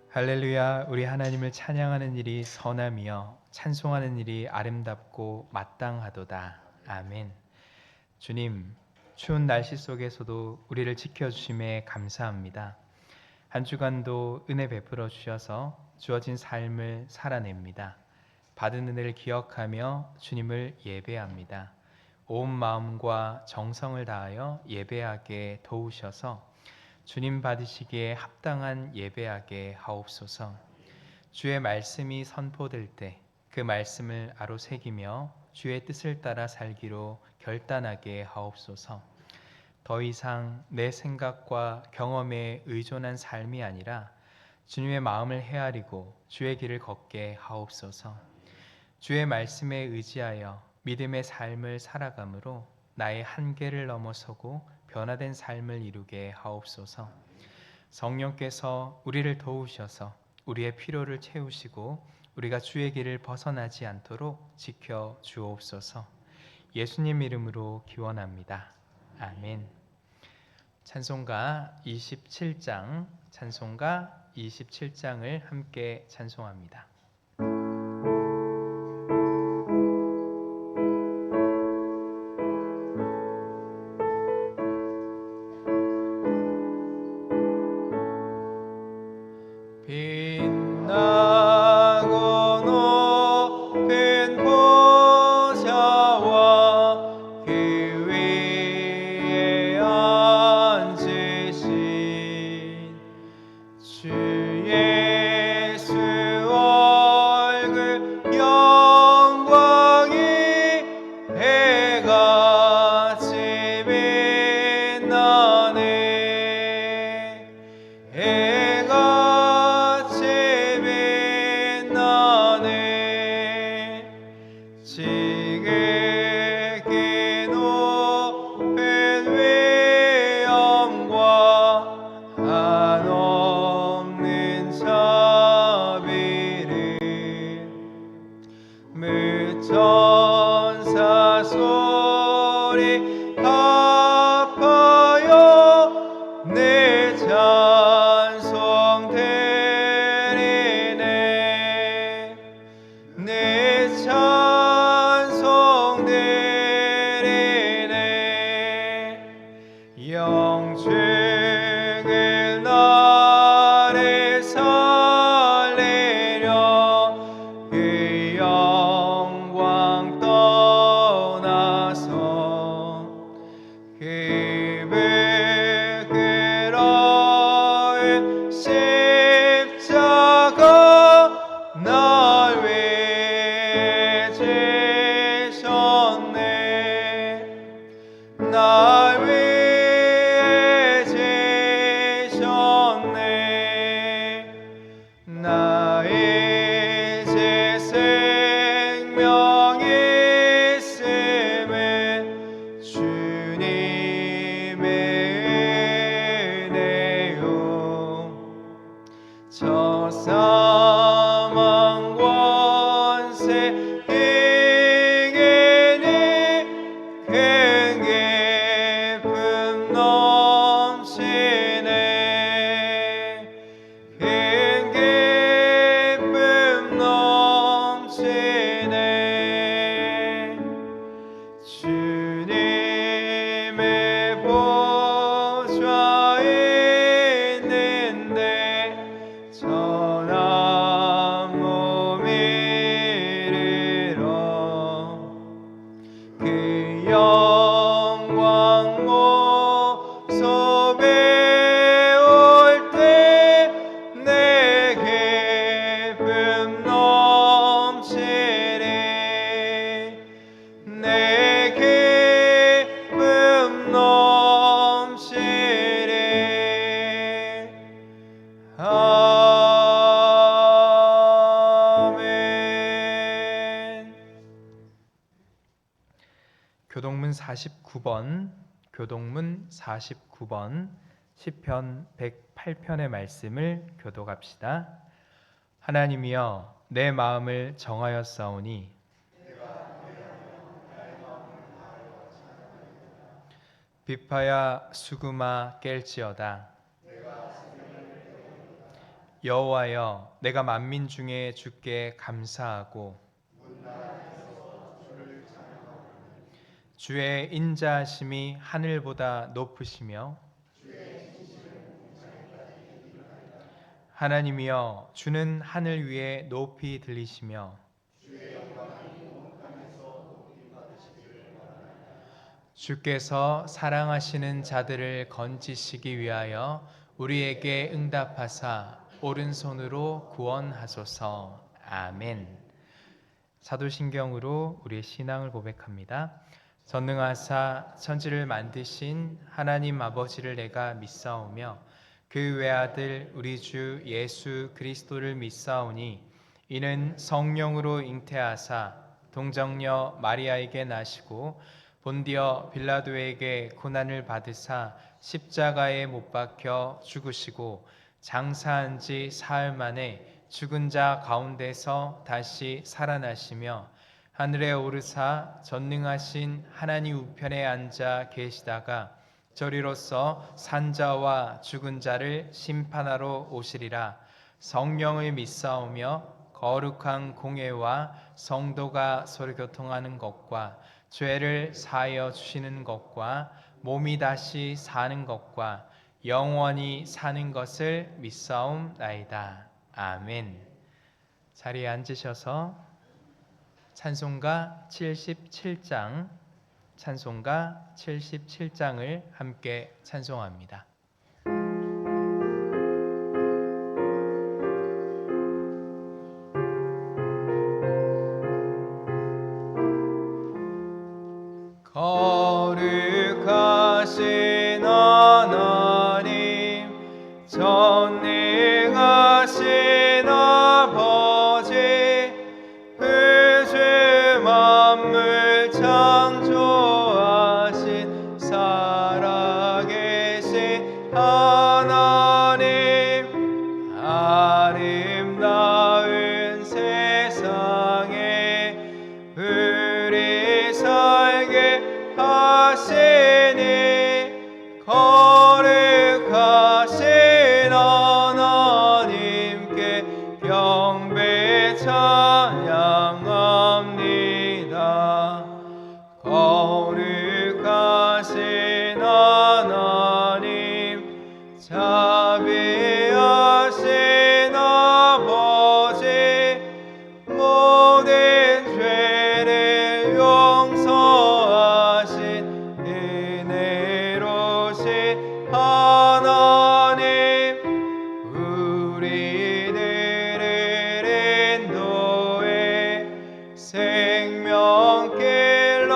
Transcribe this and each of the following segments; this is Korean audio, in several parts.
할렐루야. 우리 하나님을 찬양하는 일이 선함이여 찬송하는 일이 아름답고 마땅하도다. 아멘. 주님, 추운 날씨 속에서도 우리를 지켜주심에 감사합니다. 한 주간도 은혜 베풀어 주셔서 주어진 삶을 살아냅니다. 받은 은혜를 기억하며 주님을 예배합니다. 온 마음과 정성을 다하여 예배하게 도우셔서 주님 받으시기에 합당한 예배하게 하옵소서. 주의 말씀이 선포될 때 그 말씀을 아로새기며 주의 뜻을 따라 살기로 결단하게 하옵소서. 더 이상 내 생각과 경험에 의존한 삶이 아니라 주님의 마음을 헤아리고 주의 길을 걷게 하옵소서. 주의 말씀에 의지하여 믿음의 삶을 살아가므로 나의 한계를 넘어서고 변화된 삶을 이루게 하옵소서. 성령께서 우리를 도우셔서 우리의 필요를 채우시고 우리가 주의 길을 벗어나지 않도록 지켜 주옵소서. 예수님 이름으로 기원합니다. 아멘. 찬송가 27장을 함께 찬송합니다. 교동문 49번 시편 108편의 말씀을 교독합시다. 하나님이여 내 마음을 정하였사오니 비파야 수금아 깰지어다. 여호와여, 내가 만민 중에 주께 감사하고 주의 인자하심이 하늘보다 높으시며 하나님이여, 주는 하늘 위에 높이 들리시며 주께서 사랑하시는 자들을 건지시기 위하여 우리에게 응답하사 오른손으로 구원하소서. 아멘. 사도신경으로 우리의 신앙을 고백합니다. 전능하사 천지를 만드신 하나님 아버지를 내가 믿사오며 그 외아들 우리 주 예수 그리스도를 믿사오니 이는 성령으로 잉태하사 동정녀 마리아에게 나시고 본디어 빌라도에게 고난을 받으사 십자가에 못 박혀 죽으시고 장사한 지 사흘 만에 죽은 자 가운데서 다시 살아나시며 하늘에 오르사 전능하신 하나님 우편에 앉아 계시다가 저리로서 산자와 죽은 자를 심판하러 오시리라. 성령을 믿사오며 거룩한 공회와 성도가 서로 교통하는 것과 죄를 사하여 주시는 것과 몸이 다시 사는 것과 영원히 사는 것을 믿사옵나이다. 아멘. 자리에 앉으셔서 찬송가 77장 찬송가 77장을 함께 찬송합니다. 거룩하신 하나님, 전능하신 아버지, 우주 만물 창조하신 살아계신 하나님, 아름다운 세상에 우리 살게 하시니 거룩하신 하나님께 경배 찬양합니다. 거룩하신 하나님, 자비하신 아버지, 모든 죄를 용서하신 은혜로우신 하나님, 우리들을 인도해 생명길로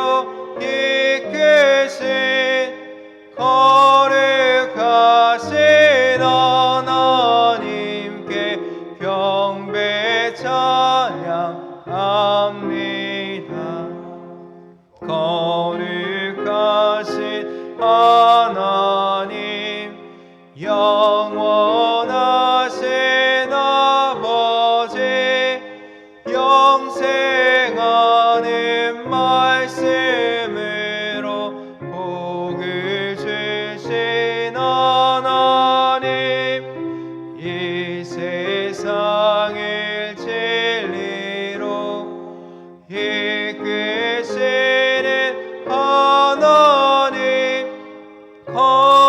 이끄신 거룩하신 하나님께 경배 찬양합니다. 거룩하신 하나님, 영원하신 아버지, 영생하는 말씀으로 복을 주신 하나님, 이 세상을 진리로 이끄시는 하나님, 거룩하신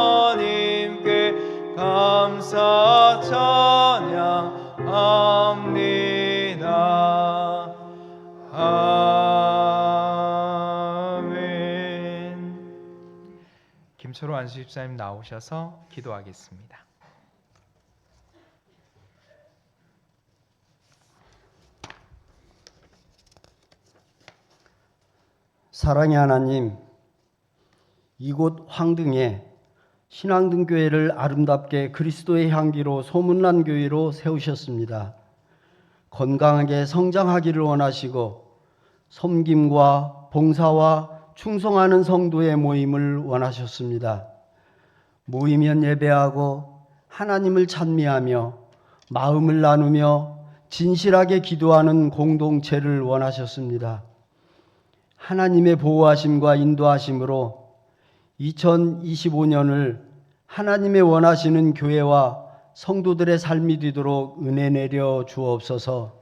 하나님께 감사 찬양합니다. 아멘. 김초로 안수집사님 나오셔서 기도하겠습니다. 사랑의 하나님, 이곳 황등에 신앙등교회를 아름답게 그리스도의 향기로 소문난 교회로 세우셨습니다. 건강하게 성장하기를 원하시고 섬김과 봉사와 충성하는 성도의 모임을 원하셨습니다. 모이면 예배하고 하나님을 찬미하며 마음을 나누며 진실하게 기도하는 공동체를 원하셨습니다. 하나님의 보호하심과 인도하심으로 2025년을 하나님의 원하시는 교회와 성도들의 삶이 되도록 은혜 내려 주옵소서.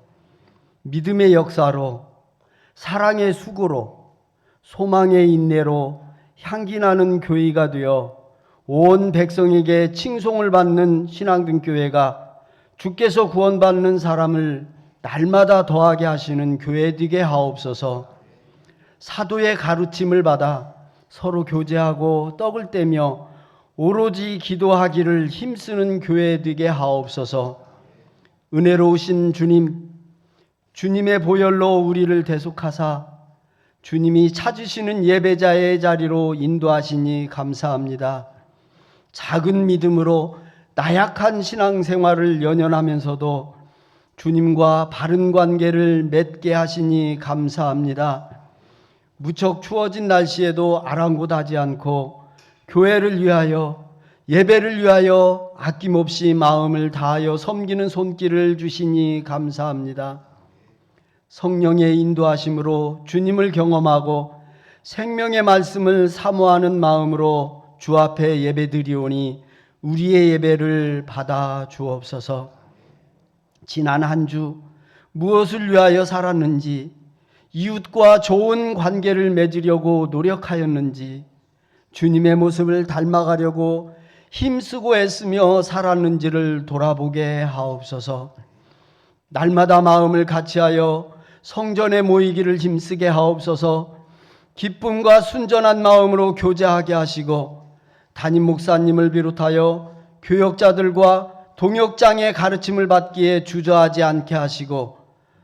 믿음의 역사로, 사랑의 수고로, 소망의 인내로 향기 나는 교회가 되어 온 백성에게 칭송을 받는 신앙등교회가 주께서 구원받는 사람을 날마다 더하게 하시는 교회 되게 하옵소서. 사도의 가르침을 받아 서로 교제하고 떡을 떼며 오로지 기도하기를 힘쓰는 교회 되게 하옵소서. 은혜로우신 주님, 주님의 보혈로 우리를 대속하사 주님이 찾으시는 예배자의 자리로 인도하시니 감사합니다. 작은 믿음으로 나약한 신앙생활을 연연하면서도 주님과 바른 관계를 맺게 하시니 감사합니다. 무척 추워진 날씨에도 아랑곳하지 않고 교회를 위하여, 예배를 위하여 아낌없이 마음을 다하여 섬기는 손길을 주시니 감사합니다. 성령의 인도하심으로 주님을 경험하고 생명의 말씀을 사모하는 마음으로 주 앞에 예배드리오니 우리의 예배를 받아 주옵소서. 지난 한 주 무엇을 위하여 살았는지, 이웃과 좋은 관계를 맺으려고 노력하였는지, 주님의 모습을 닮아가려고 힘쓰고 애쓰며 살았는지를 돌아보게 하옵소서. 날마다 마음을 같이하여 성전에 모이기를 힘쓰게 하옵소서. 기쁨과 순전한 마음으로 교제하게 하시고 담임 목사님을 비롯하여 교역자들과 동역장의 가르침을 받기에 주저하지 않게 하시고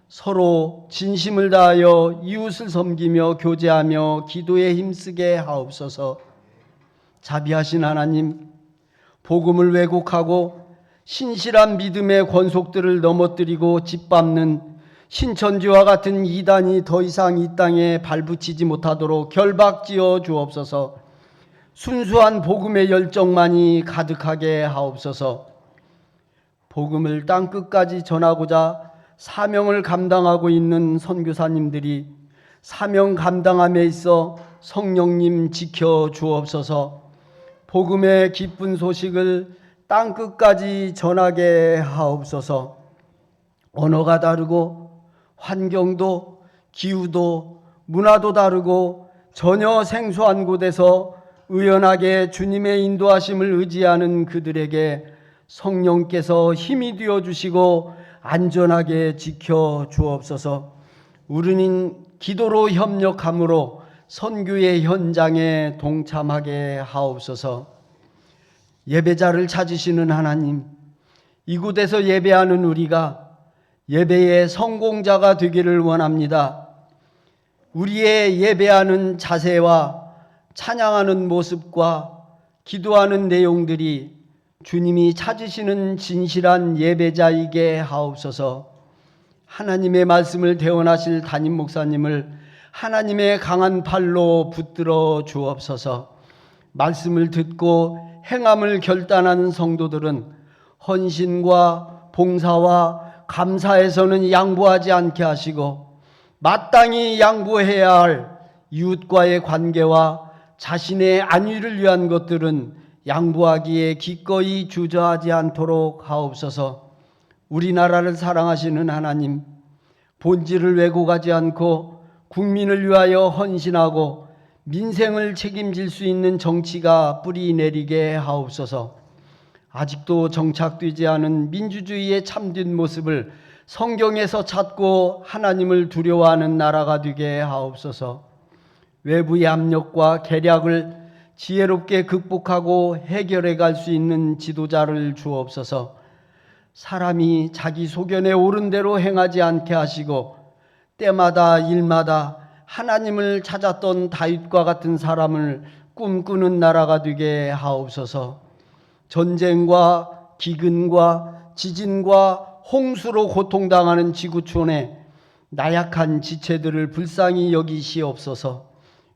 서로 진심을 다하여 이웃을 섬기며 교제하며 기도에 힘쓰게 하옵소서. 자비하신 하나님, 복음을 왜곡하고 신실한 믿음의 권속들을 넘어뜨리고 짓밟는 신천지와 같은 이단이 더 이상 이 땅에 발붙이지 못하도록 결박지어 주옵소서. 순수한 복음의 열정만이 가득하게 하옵소서. 복음을 땅끝까지 전하고자 사명을 감당하고 있는 선교사님들이 사명 감당함에 있어 성령님 지켜 주옵소서. 복음의 기쁜 소식을 땅끝까지 전하게 하옵소서. 언어가 다르고 환경도 기후도 문화도 다르고 전혀 생소한 곳에서 의연하게 주님의 인도하심을 의지하는 그들에게 성령께서 힘이 되어 주시고 안전하게 지켜 주옵소서. 우리는 기도로 협력함으로 선교의 현장에 동참하게 하옵소서. 예배자를 찾으시는 하나님, 이곳에서 예배하는 우리가 예배의 성공자가 되기를 원합니다. 우리의 예배하는 자세와 찬양하는 모습과 기도하는 내용들이 주님이 찾으시는 진실한 예배자이게 하옵소서. 하나님의 말씀을 대언하실 담임 목사님을 하나님의 강한 팔로 붙들어 주옵소서. 말씀을 듣고 행함을 결단하는 성도들은 헌신과 봉사와 감사에서는 양보하지 않게 하시고 마땅히 양보해야 할 이웃과의 관계와 자신의 안위를 위한 것들은 양보하기에 기꺼이 주저하지 않도록 하옵소서. 우리나라를 사랑하시는 하나님, 본질을 왜곡하지 않고 국민을 위하여 헌신하고 민생을 책임질 수 있는 정치가 뿌리 내리게 하옵소서. 아직도 정착되지 않은 민주주의의 참된 모습을 성경에서 찾고 하나님을 두려워하는 나라가 되게 하옵소서. 외부의 압력과 계략을 지혜롭게 극복하고 해결해 갈 수 있는 지도자를 주옵소서. 사람이 자기 소견에 옳은 대로 행하지 않게 하시고 때마다 일마다 하나님을 찾았던 다윗과 같은 사람을 꿈꾸는 나라가 되게 하옵소서. 전쟁과 기근과 지진과 홍수로 고통당하는 지구촌에 나약한 지체들을 불쌍히 여기시옵소서.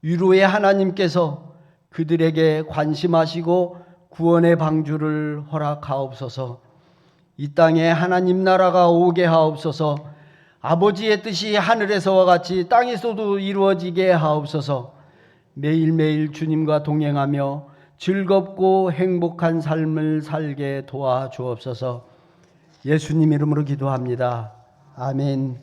위로의 하나님께서 그들에게 관심하시고 구원의 방주를 허락하옵소서. 이 땅에 하나님 나라가 오게 하옵소서. 아버지의 뜻이 하늘에서와 같이 땅에서도 이루어지게 하옵소서. 매일매일 주님과 동행하며 즐겁고 행복한 삶을 살게 도와주옵소서. 예수님 이름으로 기도합니다. 아멘.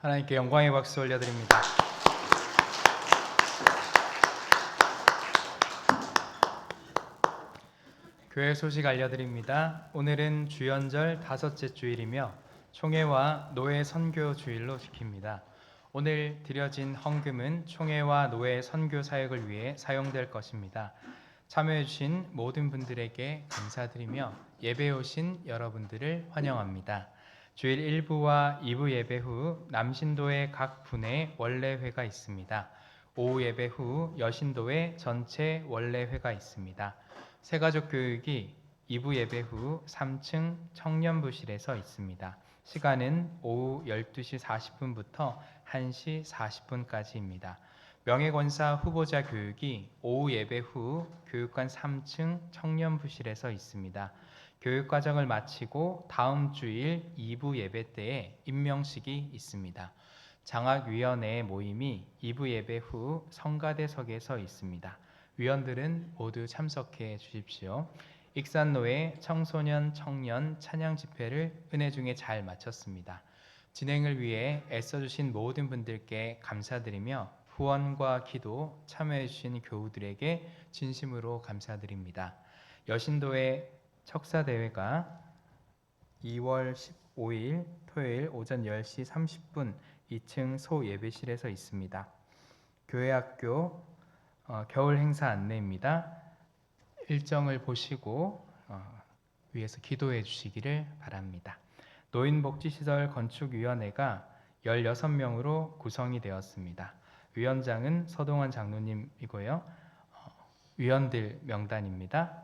하나님께 영광의 박수 올려드립니다. 교회 소식 알려드립니다. 오늘은 주연절 5째 주일이며 총회와 노예 선교 주일로 지킵니다. 오늘 드려진 헌금은 총회와 노예 선교 사역을 위해 사용될 것입니다. 참여해주신 모든 분들에게 감사드리며 예배에 오신 여러분들을 환영합니다. 주일 1부와 2부 예배 후 남신도의 각 분의 원래회가 있습니다. 오후 예배 후 여신도의 전체 원래회가 있습니다. 새가족 교육이 2부 예배 후 3층 청년부실에서 있습니다. 시간은 오후 12시 40분부터 1시 40분까지입니다. 명예권사 후보자 교육이 오후 예배 후 교육관 3층 청년부실에서 있습니다. 교육과정을 마치고 다음 주일 2부 예배 때에 임명식이 있습니다. 장학위원회 모임이 2부 예배 후 성가대석에서 있습니다. 위원들은 모두 참석해 주십시오. 익산노회 청소년 청년 찬양 집회를 은혜 중에 잘 마쳤습니다. 진행을 위해 애써주신 모든 분들께 감사드리며 후원과 기도 참여해 주신 교우들에게 진심으로 감사드립니다. 여신도의 척사대회가 2월 15일 토요일 오전 10시 30분 2층 소예배실에서 있습니다. 교회학교 겨울 행사 안내입니다. 일정을 보시고 위에서 기도해 주시기를 바랍니다. 노인복지시설 건축위원회가 16명으로 구성이 되었습니다. 위원장은 서동환 장로님이고요. 위원들 명단입니다.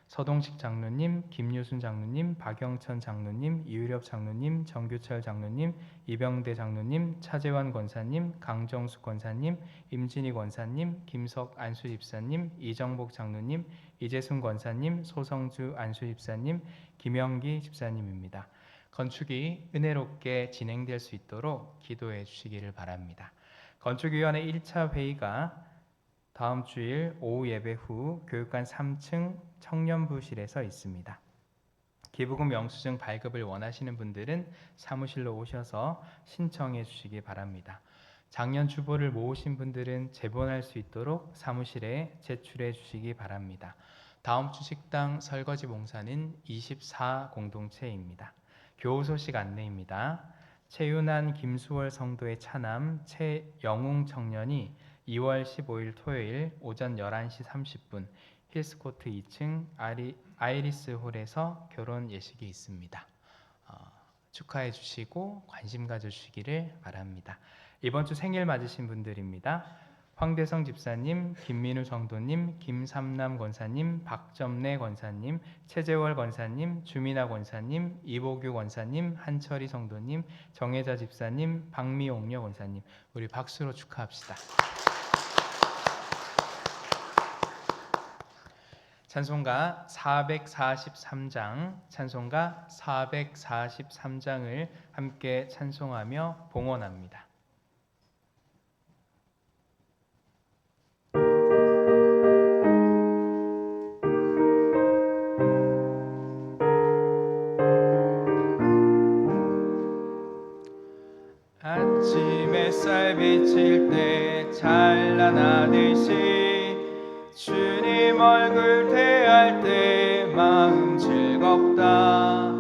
서동식 장로님, 김유순 장로님, 박영천 장로님, 이유렵 장로님, 정규철 장로님, 이병대 장로님, 차재환 권사님, 강정숙 권사님, 임진희 권사님, 김석 안수 집사님, 이정복 장로님, 이재순 권사님, 소성주 안수 집사님, 김영기 집사님입니다. 건축이 은혜롭게 진행될 수 있도록 기도해 주시기를 바랍니다. 건축위원회 1차 회의가 다음 주일 오후 예배 후 교육관 3층 청년부실에서 있습니다. 기부금 영수증 발급을 원하시는 분들은 사무실로 오셔서 신청해 주시기 바랍니다. 작년 주보를 모으신 분들은 재본할 수 있도록 사무실에 제출해 주시기 바랍니다. 다음 주 식당 설거지 봉사는 24 공동체입니다. 교우 소식 안내입니다. 최윤한 김수월 성도의 차남 최영웅 청년이 2월 15일 토요일 오전 11시 30분 힐스코트 2층 아이리스 홀에서 결혼 예식이 있습니다. 축하해 주시고 관심 가져주시기를 바랍니다. 이번 주 생일 맞으신 분들입니다. 황대성 집사님, 김민우 성도님, 김삼남 권사님, 박점래 권사님, 최재월 권사님, 주민아 권사님, 이보규 권사님, 한철희 성도님, 정혜자 집사님, 박미옥녀 권사님, 우리 박수로 축하합시다. 찬송가 443장, 찬송가 443장을 함께 찬송하며 봉헌합니다. 아침 햇살 비칠 때 찬란하듯이 주님 얼굴 대할 때 마음 즐겁다.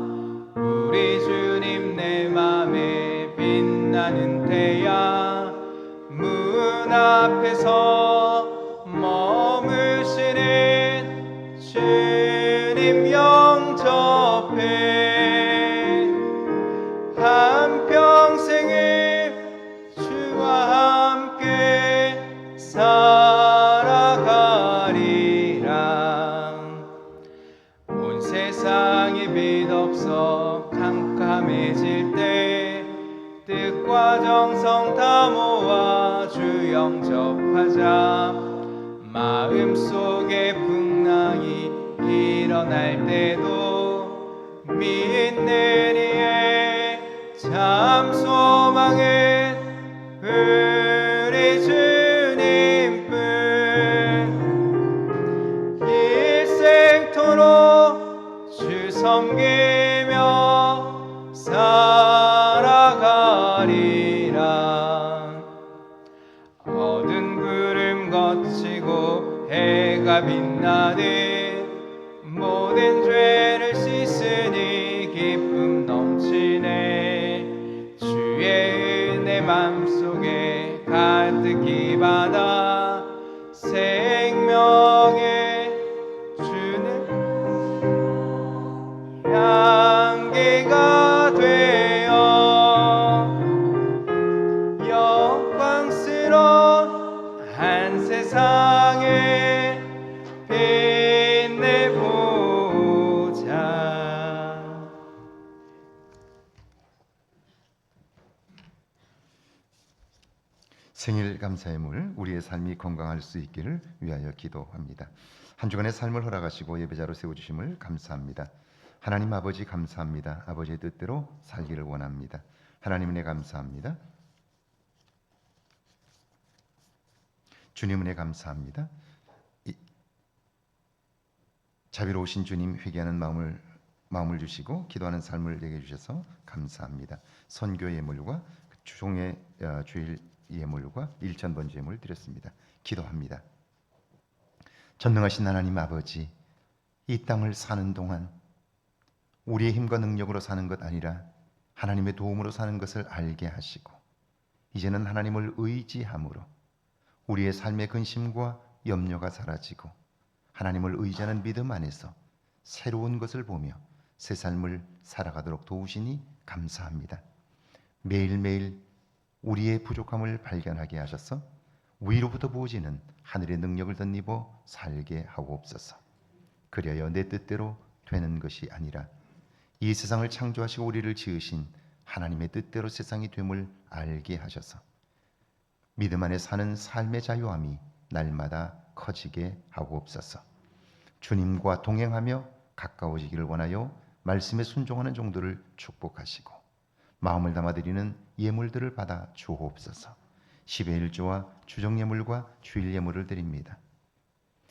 우리 주님 내 맘에 빛나는 때야 문 앞에서 머무시는 주님 영접해 한평생을 주와 함께 살아가리라. 온 세상에 빛 없어 캄캄해질 때 뜻과 정성 다 모아 주 영접하자. 마음속에 풍랑이 일어날 때도 믿는 이의 참 소망은 우리 주님뿐. 일생토록 주 섬기며 살아가리라. 생일 감사의 물, 우리의 삶이 건강할 수 있기를 위하여 기도합니다. 한 주간의 삶을 허락하시고 예배자로 세워주심을 감사합니다. 하나님 아버지 감사합니다. 아버지의 뜻대로 살기를 원합니다. 하나님 은혜 감사합니다. 주님 은혜 감사합니다. 자비로우신 주님, 회개하는 마음을 주시고 기도하는 삶을 내게 주셔서 감사합니다. 선교 예물과 주종의 주일 예물과 일천번주 예물을 드렸습니다. 기도합니다. 전능하신 하나님 아버지, 이 땅을 사는 동안 우리의 힘과 능력으로 사는 것 아니라 하나님의 도움으로 사는 것을 알게 하시고, 이제는 하나님을 의지함으로 우리의 삶의 근심과 염려가 사라지고 하나님을 의지하는 믿음 안에서 새로운 것을 보며 새 삶을 살아가도록 도우시니 감사합니다. 매일매일 우리의 부족함을 발견하게 하셔서 위로부터 부어지는 하늘의 능력을 덧입어 살게 하옵소서. 그리하여 내 뜻대로 되는 것이 아니라 이 세상을 창조하시고 우리를 지으신 하나님의 뜻대로 세상이 됨을 알게 하셔서 믿음 안에 사는 삶의 자유함이 날마다 커지게 하옵소서. 주님과 동행하며 가까워지기를 원하여 말씀에 순종하는 종들을 축복하시고 마음을 담아드리는 예물들을 받아 주옵소서. 10의 1조와 주정예물과 주일예물을 드립니다.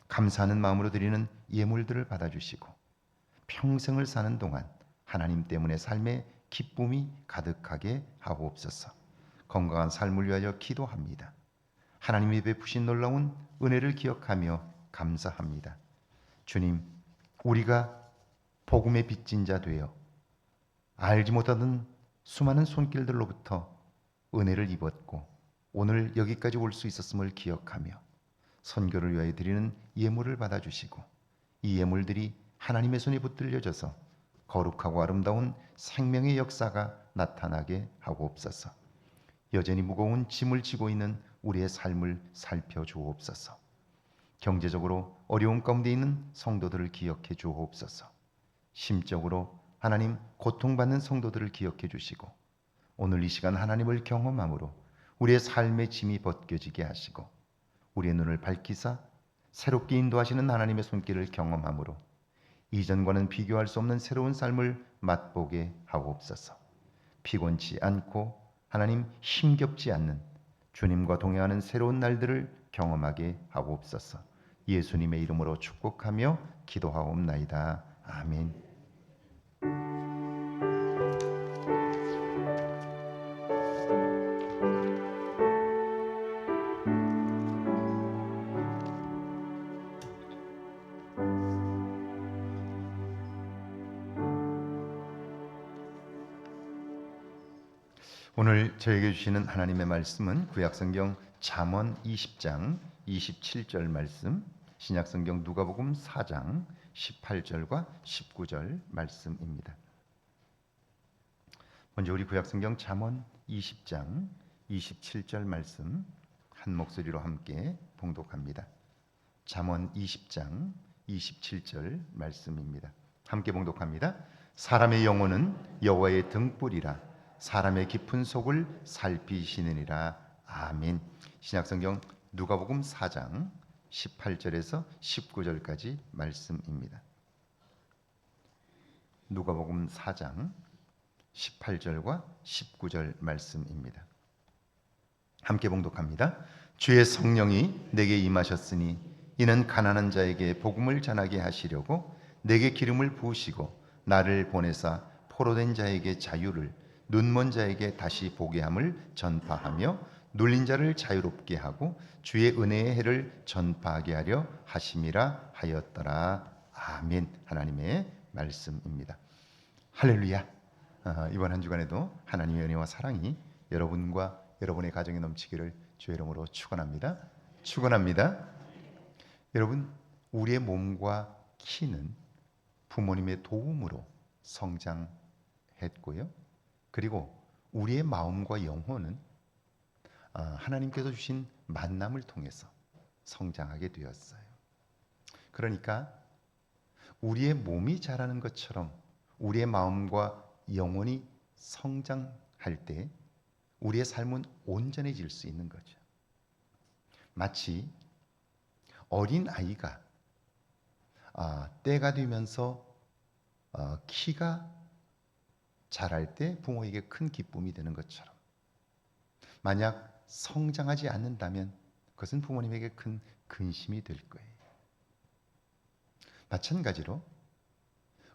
감사하는 마음으로 드리는 예물들을 받아주시고 평생을 사는 동안 하나님 때문에 삶의 기쁨이 가득하게 하옵소서. 건강한 삶을 위하여 기도합니다. 하나님이 베푸신 놀라운 은혜를 기억하며 감사합니다. 주님, 우리가 복음의 빚진 자 되어 알지 못하던 수많은 손길들로부터 은혜를 입었고 오늘 여기까지 올 수 있었음을 기억하며 선교를 위하여 드리는 예물을 받아주시고 이 예물들이 하나님의 손에 붙들려져서 거룩하고 아름다운 생명의 역사가 나타나게 하옵소서. 여전히 무거운 짐을 지고 있는 우리의 삶을 살펴주옵소서. 경제적으로 어려움 가운데 있는 성도들을 기억해 주옵소서. 심적으로 하나님 고통받는 성도들을 기억해 주시고 오늘 이 시간 하나님을 경험함으로 우리의 삶의 짐이 벗겨지게 하시고 우리의 눈을 밝히사 새롭게 인도하시는 하나님의 손길을 경험함으로 이전과는 비교할 수 없는 새로운 삶을 맛보게 하옵소서. 피곤치 않고 하나님 힘겹지 않는 주님과 동행하는 새로운 날들을 경험하게 하옵소서. 예수님의 이름으로 축복하며 기도하옵나이다. 아멘. 오늘 저에게 주시는 하나님의 말씀은 구약성경 잠언 20장 27절 말씀, 신약성경 누가복음 4장 18절과 19절 말씀입니다. 먼저 우리 구약성경 잠언 20장 27절 말씀 한 목소리로 함께 봉독합니다. 잠언 20장 27절 말씀입니다. 함께 봉독합니다. 사람의 영혼은 여호와의 등불이라 사람의 깊은 속을 살피시느니라. 아멘. 신약성경 누가복음 4장 18절에서 19절까지 말씀입니다. 누가복음 4장 18절과 19절 말씀입니다. 함께 봉독합니다. 주의 성령이 내게 임하셨으니 이는 가난한 자에게 복음을 전하게 하시려고 내게 기름을 부으시고 나를 보내사 포로된 자에게 자유를, 눈먼 자에게 다시 보게 함을 전파하며 눌린 자를 자유롭게 하고 주의 은혜의 해를 전파하게 하려 하심이라 하였더라. 아멘. 하나님의 말씀입니다. 할렐루야. 이번 한 주간에도 하나님의 은혜와 사랑이 여러분과 여러분의 가정에 넘치기를 주의 이름으로 축원합니다. 축원합니다. 여러분, 우리의 몸과 키는 부모님의 도움으로 성장했고요. 그리고 우리의 마음과 영혼은 하나님께서 주신 만남을 통해서 성장하게 되었어요. 그러니까 우리의 몸이 자라는 것처럼 우리의 마음과 영혼이 성장할 때 우리의 삶은 온전해질 수 있는 거죠. 마치 어린 아이가 때가 되면서 키가 자랄 때 부모에게 큰 기쁨이 되는 것처럼, 만약 성장하지 않는다면 그것은 부모님에게 큰 근심이 될 거예요. 마찬가지로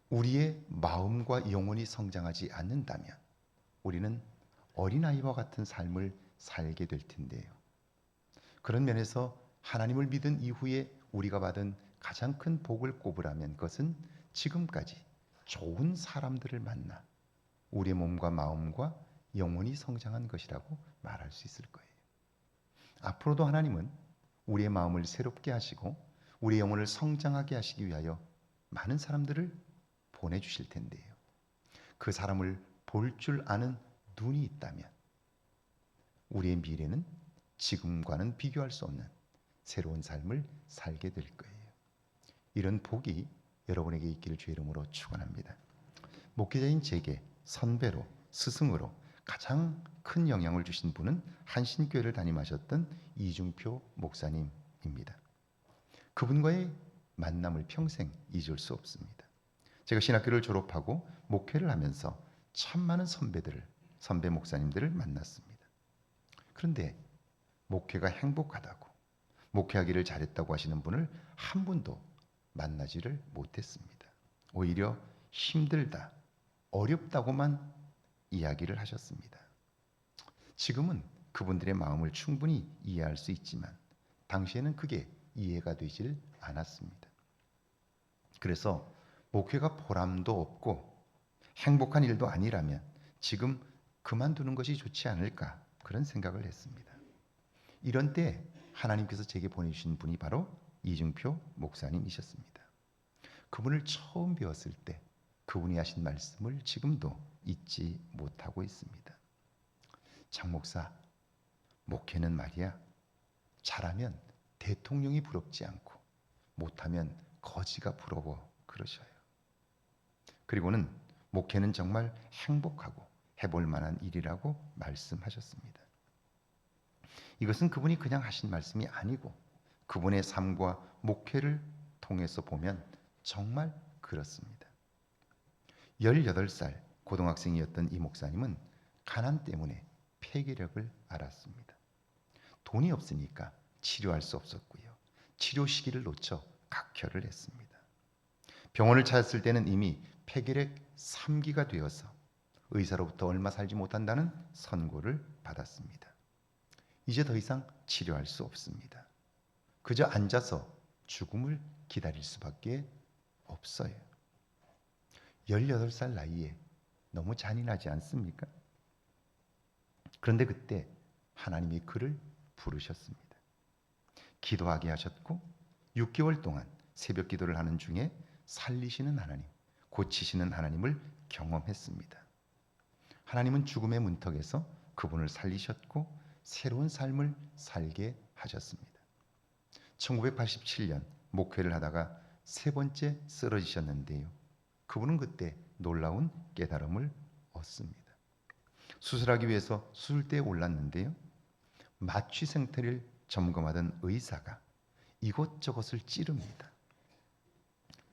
우리의 마음과 영혼이 성장하지 않는다면 우리는 어린아이와 같은 삶을 살게 될 텐데요. 그런 면에서 하나님을 믿은 이후에 우리가 받은 가장 큰 복을 꼽으라면 그것은 지금까지 좋은 사람들을 만나 우리의 몸과 마음과 영혼이 성장한 것이라고 말할 수 있을 거예요. 앞으로도 하나님은 우리의 마음을 새롭게 하시고 우리의 영혼을 성장하게 하시기 위하여 많은 사람들을 보내주실 텐데요. 그 사람을 볼 줄 아는 눈이 있다면 우리의 미래는 지금과는 비교할 수 없는 새로운 삶을 살게 될 거예요. 이런 복이 여러분에게 있기를 주의 이름으로 축원합니다. 목회자인 제게 선배로, 스승으로 가장 큰 영향을 주신 분은 한신교회를 담임하셨던 이중표 목사님입니다. 그분과의 만남을 평생 잊을 수 없습니다. 제가 신학교를 졸업하고 목회를 하면서 참 많은 선배 목사님들을 만났습니다. 그런데 목회가 행복하다고, 목회하기를 잘했다고 하시는 분을 한 분도 만나지를 못했습니다. 오히려 힘들다, 어렵다고만 이야기를 하셨습니다. 지금은 그분들의 마음을 충분히 이해할 수 있지만 당시에는 그게 이해가 되질 않았습니다. 그래서 목회가 보람도 없고 행복한 일도 아니라면 지금 그만두는 것이 좋지 않을까, 그런 생각을 했습니다. 이런 때 하나님께서 제게 보내주신 분이 바로 이중표 목사님이셨습니다. 그분을 처음 배웠을 때 그분이 하신 말씀을 지금도 잊지 못하고 있습니다. 장 목사, 목회는 말이야, 잘하면 대통령이 부럽지 않고 못하면 거지가 부러워 그러셔요. 그리고는 목회는 정말 행복하고 해볼 만한 일이라고 말씀하셨습니다. 이것은 그분이 그냥 하신 말씀이 아니고 그분의 삶과 목회를 통해서 보면 정말 그렇습니다. 18살 고등학생이었던 이 목사님은 가난 때문에 폐결핵을 앓았습니다. 돈이 없으니까 치료할 수 없었고요. 치료 시기를 놓쳐 각혈을 했습니다. 병원을 찾았을 때는 이미 폐결핵 3기가 되어서 의사로부터 얼마 살지 못한다는 선고를 받았습니다. 이제 더 이상 치료할 수 없습니다. 그저 앉아서 죽음을 기다릴 수밖에 없어요. 18살 나이에 너무 잔인하지 않습니까? 그런데 그때 하나님이 그를 부르셨습니다. 기도하게 하셨고 6개월 동안 새벽 기도를 하는 중에 살리시는 하나님, 고치시는 하나님을 경험했습니다. 하나님은 죽음의 문턱에서 그분을 살리셨고 새로운 삶을 살게 하셨습니다. 1987년 목회를 하다가 3번째 쓰러지셨는데요. 그분은 그때 놀라운 깨달음을 얻습니다. 수술하기 위해서 수술대에 올랐는데요. 마취 상태를 점검하던 의사가 이곳저곳을 찌릅니다.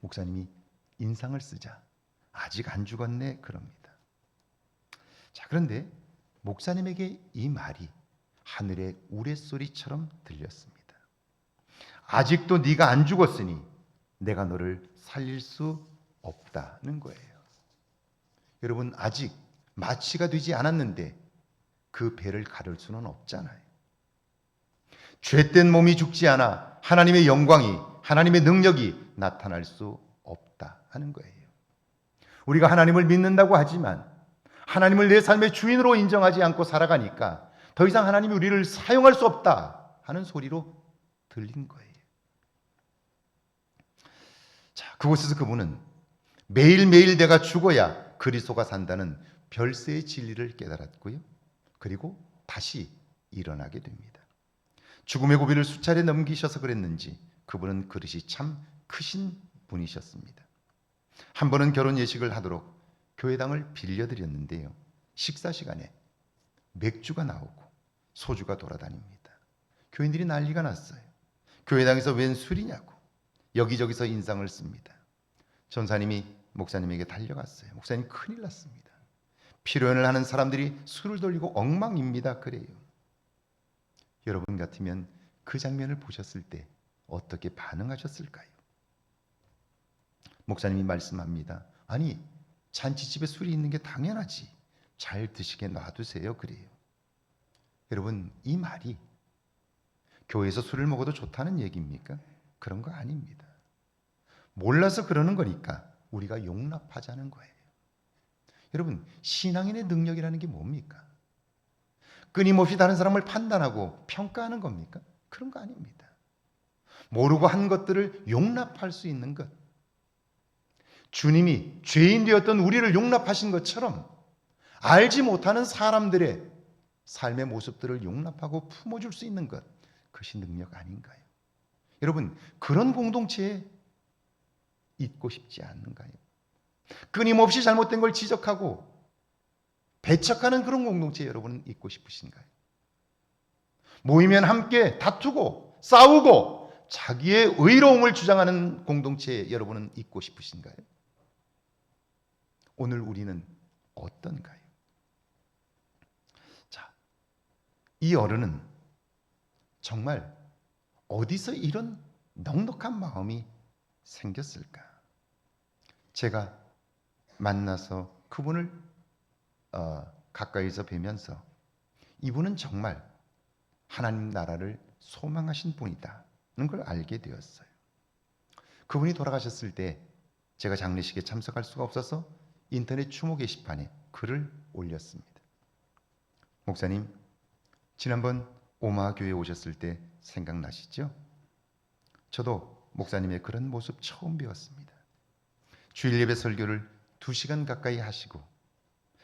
목사님이 인상을 쓰자 아직 안 죽었네 그럽니다. 자, 그런데 목사님에게 이 말이 하늘의 우레소리처럼 들렸습니다. 아직도 네가 안 죽었으니 내가 너를 살릴 수 없다는 거예요. 여러분, 아직 마취가 되지 않았는데 그 배를 가를 수는 없잖아요. 죄된 몸이 죽지 않아 하나님의 영광이, 하나님의 능력이 나타날 수 없다 하는 거예요. 우리가 하나님을 믿는다고 하지만 하나님을 내 삶의 주인으로 인정하지 않고 살아가니까 더 이상 하나님이 우리를 사용할 수 없다 하는 소리로 들린 거예요. 자, 그곳에서 그분은 매일매일 내가 죽어야 그리스도가 산다는 별세의 진리를 깨달았고요. 그리고 다시 일어나게 됩니다. 죽음의 고비를 수차례 넘기셔서 그랬는지 그분은 그릇이 참 크신 분이셨습니다. 한 번은 결혼 예식을 하도록 교회당을 빌려드렸는데요. 식사 시간에 맥주가 나오고 소주가 돌아다닙니다. 교인들이 난리가 났어요. 교회당에서 웬 술이냐고 여기저기서 인상을 씁니다. 전사님이 목사님에게 달려갔어요. 목사님 큰일 났습니다. 피로연을 하는 사람들이 술을 돌리고 엉망입니다. 그래요. 여러분 같으면 그 장면을 보셨을 때 어떻게 반응하셨을까요? 목사님이 말씀합니다. 아니, 잔치집에 술이 있는 게 당연하지. 잘 드시게 놔두세요. 그래요. 여러분, 이 말이 교회에서 술을 먹어도 좋다는 얘기입니까? 그런 거 아닙니다. 몰라서 그러는 거니까 우리가 용납하자는 거예요. 여러분, 신앙인의 능력이라는 게 뭡니까? 끊임없이 다른 사람을 판단하고 평가하는 겁니까? 그런 거 아닙니다. 모르고 한 것들을 용납할 수 있는 것. 주님이 죄인 되었던 우리를 용납하신 것처럼 알지 못하는 사람들의 삶의 모습들을 용납하고 품어줄 수 있는 것. 그것이 능력 아닌가요? 여러분, 그런 공동체에 있고 싶지 않는가요? 끊임없이 잘못된 걸 지적하고 배척하는 그런 공동체에 여러분은 있고 싶으신가요? 모이면 함께 다투고 싸우고 자기의 의로움을 주장하는 공동체에 여러분은 있고 싶으신가요? 오늘 우리는 어떤가요? 자, 이 어른은 정말 어디서 이런 넉넉한 마음이 생겼을까? 제가 만나서 그분을 가까이서 뵈면서 이분은 정말 하나님 나라를 소망하신 분이다는 걸 알게 되었어요. 그분이 돌아가셨을 때 제가 장례식에 참석할 수가 없어서 인터넷 추모 게시판에 글을 올렸습니다. 목사님, 지난번 오마하 교회에 오셨을 때 생각나시죠? 저도 목사님의 그런 모습 처음 배웠습니다. 주일 예배 설교를 2시간 가까이 하시고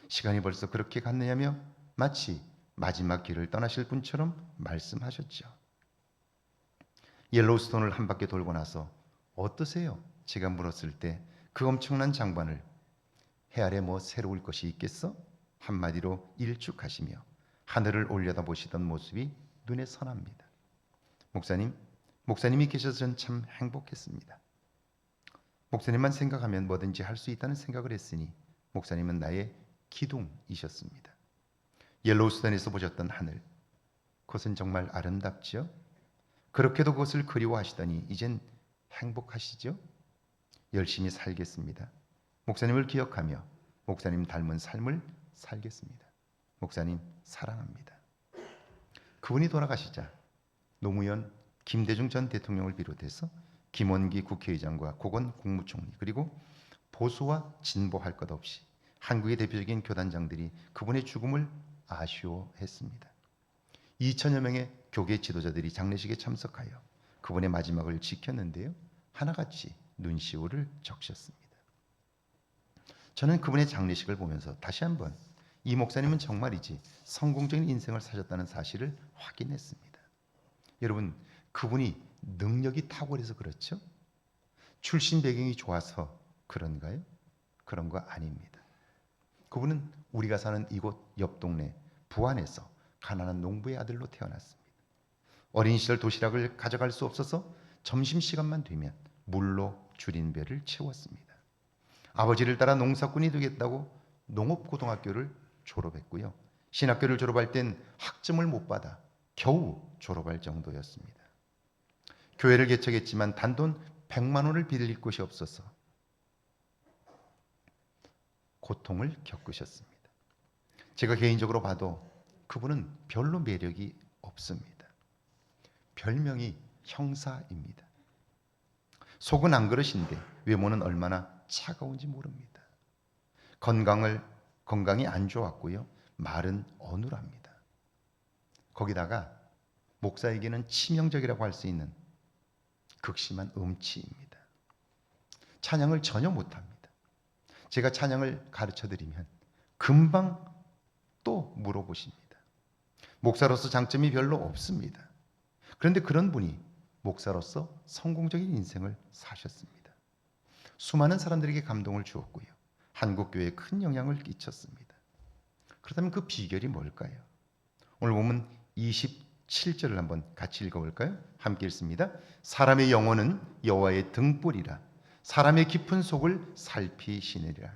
시간이 벌써 그렇게 갔느냐며 마치 마지막 길을 떠나실 분처럼 말씀하셨죠. 옐로우스톤을 한 바퀴 돌고 나서 어떠세요? 제가 물었을 때 그 엄청난 장관을 해 아래 뭐 새로울 것이 있겠어? 한마디로 일축하시며 하늘을 올려다보시던 모습이 눈에 선합니다. 목사님이 계셔서 전 참 행복했습니다. 목사님만 생각하면 뭐든지 할 수 있다는 생각을 했으니 목사님은 나의 기둥이셨습니다. 옐로우스톤에서 보셨던 하늘, 그것은 정말 아름답죠? 그렇게도 그것을 그리워하시더니 이젠 행복하시죠? 열심히 살겠습니다. 목사님을 기억하며 목사님 닮은 삶을 살겠습니다. 목사님 사랑합니다. 그분이 돌아가시자 노무현, 김대중 전 대통령을 비롯해서 김원기 국회의장과 고건 국무총리 그리고 보수와 진보할 것 없이 한국의 대표적인 교단장들이 그분의 죽음을 아쉬워했습니다. 2천여 명의 교계 지도자들이 장례식에 참석하여 그분의 마지막을 지켰는데요. 하나같이 눈시울을 적셨습니다. 저는 그분의 장례식을 보면서 다시 한번 이 목사님은 정말이지 성공적인 인생을 사셨다는 사실을 확인했습니다. 여러분, 그분이 능력이 탁월해서 그렇죠? 출신 배경이 좋아서 그런가요? 그런 거 아닙니다. 그분은 우리가 사는 이곳 옆 동네 부안에서 가난한 농부의 아들로 태어났습니다. 어린 시절 도시락을 가져갈 수 없어서 점심시간만 되면 물로 줄인 배를 채웠습니다. 아버지를 따라 농사꾼이 되겠다고 농업고등학교를 졸업했고요. 신학교를 졸업할 땐 학점을 못 받아 겨우 졸업할 정도였습니다. 교회를 개척했지만 단돈 100만 원을 빌릴 곳이 없어서 고통을 겪으셨습니다. 제가 개인적으로 봐도 그분은 별로 매력이 없습니다. 별명이 형사입니다. 속은 한 그릇인데 외모는 얼마나 차가운지 모릅니다. 건강이 안 좋았고요. 말은 어눌합니다. 거기다가 목사에게는 치명적이라고 할 수 있는 극심한 음치입니다. 찬양을 전혀 못합니다. 제가 찬양을 가르쳐드리면 금방 또 물어보십니다. 목사로서 장점이 별로 없습니다. 그런데 그런 분이 목사로서 성공적인 인생을 사셨습니다. 수많은 사람들에게 감동을 주었고요. 한국교회에 큰 영향을 끼쳤습니다. 그렇다면 그 비결이 뭘까요? 오늘 보면 7절을 한번 같이 읽어볼까요? 함께 읽습니다. 사람의 영혼은 여호와의 등불이라 사람의 깊은 속을 살피시느니라.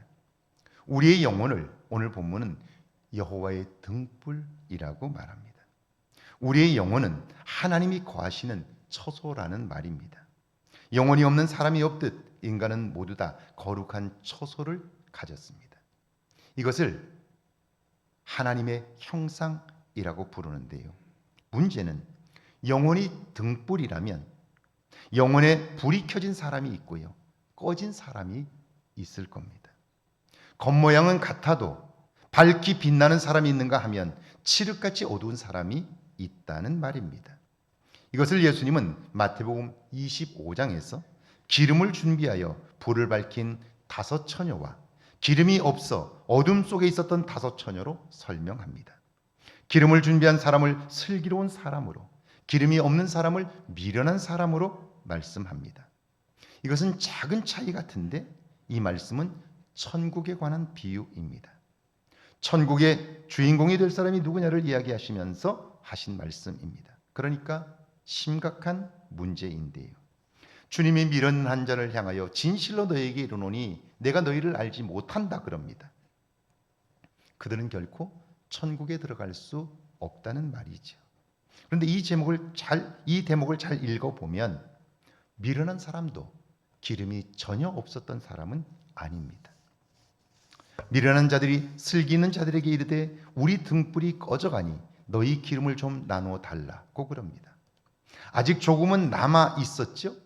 우리의 영혼을 오늘 본문은 여호와의 등불이라고 말합니다. 우리의 영혼은 하나님이 거하시는 처소라는 말입니다. 영혼이 없는 사람이 없듯 인간은 모두 다 거룩한 처소를 가졌습니다. 이것을 하나님의 형상이라고 부르는데요. 문제는 영혼이 등불이라면 영혼에 불이 켜진 사람이 있고요, 꺼진 사람이 있을 겁니다. 겉모양은 같아도 밝게 빛나는 사람이 있는가 하면 칠흑같이 어두운 사람이 있다는 말입니다. 이것을 예수님은 마태복음 25장에서 기름을 준비하여 불을 밝힌 5 처녀와 기름이 없어 어둠 속에 있었던 5 처녀로 설명합니다. 기름을 준비한 사람을 슬기로운 사람으로, 기름이 없는 사람을 미련한 사람으로 말씀합니다. 이것은 작은 차이 같은데 이 말씀은 천국에 관한 비유입니다. 천국의 주인공이 될 사람이 누구냐를 이야기하시면서 하신 말씀입니다. 그러니까 심각한 문제인데요. 주님이 미련한 자를 향하여 진실로 너에게 이르노니 내가 너희를 알지 못한다 그럽니다. 그들은 결코 천국에 들어갈 수 없다는 말이죠. 그런데 이 대목을 잘 읽어보면 미련한 사람도 기름이 전혀 없었던 사람은 아닙니다. 미련한 자들이 슬기 있는 자들에게 이르되 우리 등불이 꺼져가니 너희 기름을 좀 나누어 달라고 그럽니다. 아직 조금은 남아 있었죠.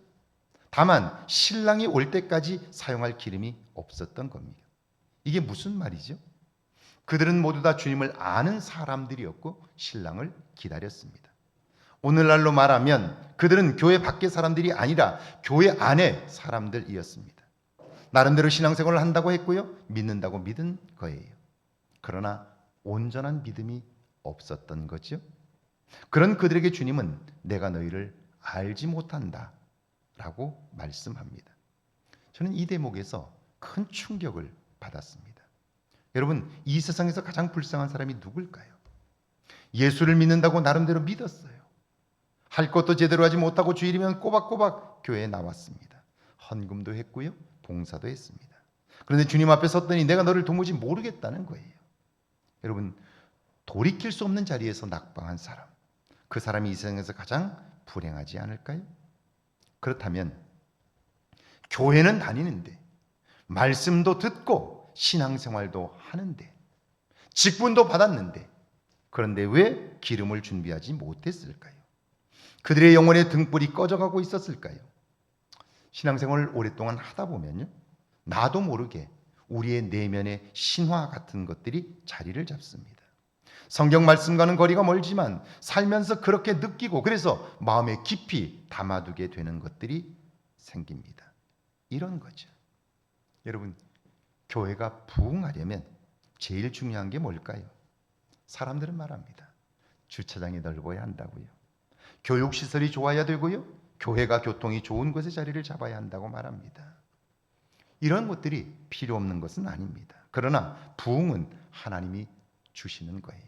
다만 신랑이 올 때까지 사용할 기름이 없었던 겁니다. 이게 무슨 말이죠? 그들은 모두 다 주님을 아는 사람들이었고 신랑을 기다렸습니다. 오늘날로 말하면 그들은 교회 밖의 사람들이 아니라 교회 안의 사람들이었습니다. 나름대로 신앙생활을 한다고 했고요, 믿는다고 믿은 거예요. 그러나 온전한 믿음이 없었던 거죠. 그런 그들에게 주님은 내가 너희를 알지 못한다 라고 말씀합니다. 저는 이 대목에서 큰 충격을 받았습니다. 여러분, 이 세상에서 가장 불쌍한 사람이 누굴까요? 예수를 믿는다고 나름대로 믿었어요. 할 것도 제대로 하지 못하고 주일이면 꼬박꼬박 교회에 나왔습니다. 헌금도 했고요, 봉사도 했습니다. 그런데 주님 앞에 섰더니 내가 너를 도무지 모르겠다는 거예요. 여러분, 돌이킬 수 없는 자리에서 낙방한 사람, 그 사람이 이 세상에서 가장 불행하지 않을까요? 그렇다면 교회는 다니는데, 말씀도 듣고 신앙생활도 하는데, 직분도 받았는데, 그런데 왜 기름을 준비하지 못했을까요? 그들의 영혼의 등불이 꺼져가고 있었을까요? 신앙생활을 오랫동안 하다 보면요, 나도 모르게 우리의 내면의 신화 같은 것들이 자리를 잡습니다. 성경 말씀과는 거리가 멀지만 살면서 그렇게 느끼고, 그래서 마음에 깊이 담아두게 되는 것들이 생깁니다. 이런 거죠. 여러분, 교회가 부흥하려면 제일 중요한 게 뭘까요? 사람들은 말합니다. 주차장이 넓어야 한다고요. 교육시설이 좋아야 되고요, 교회가 교통이 좋은 곳에 자리를 잡아야 한다고 말합니다. 이런 것들이 필요 없는 것은 아닙니다. 그러나 부흥은 하나님이 주시는 거예요.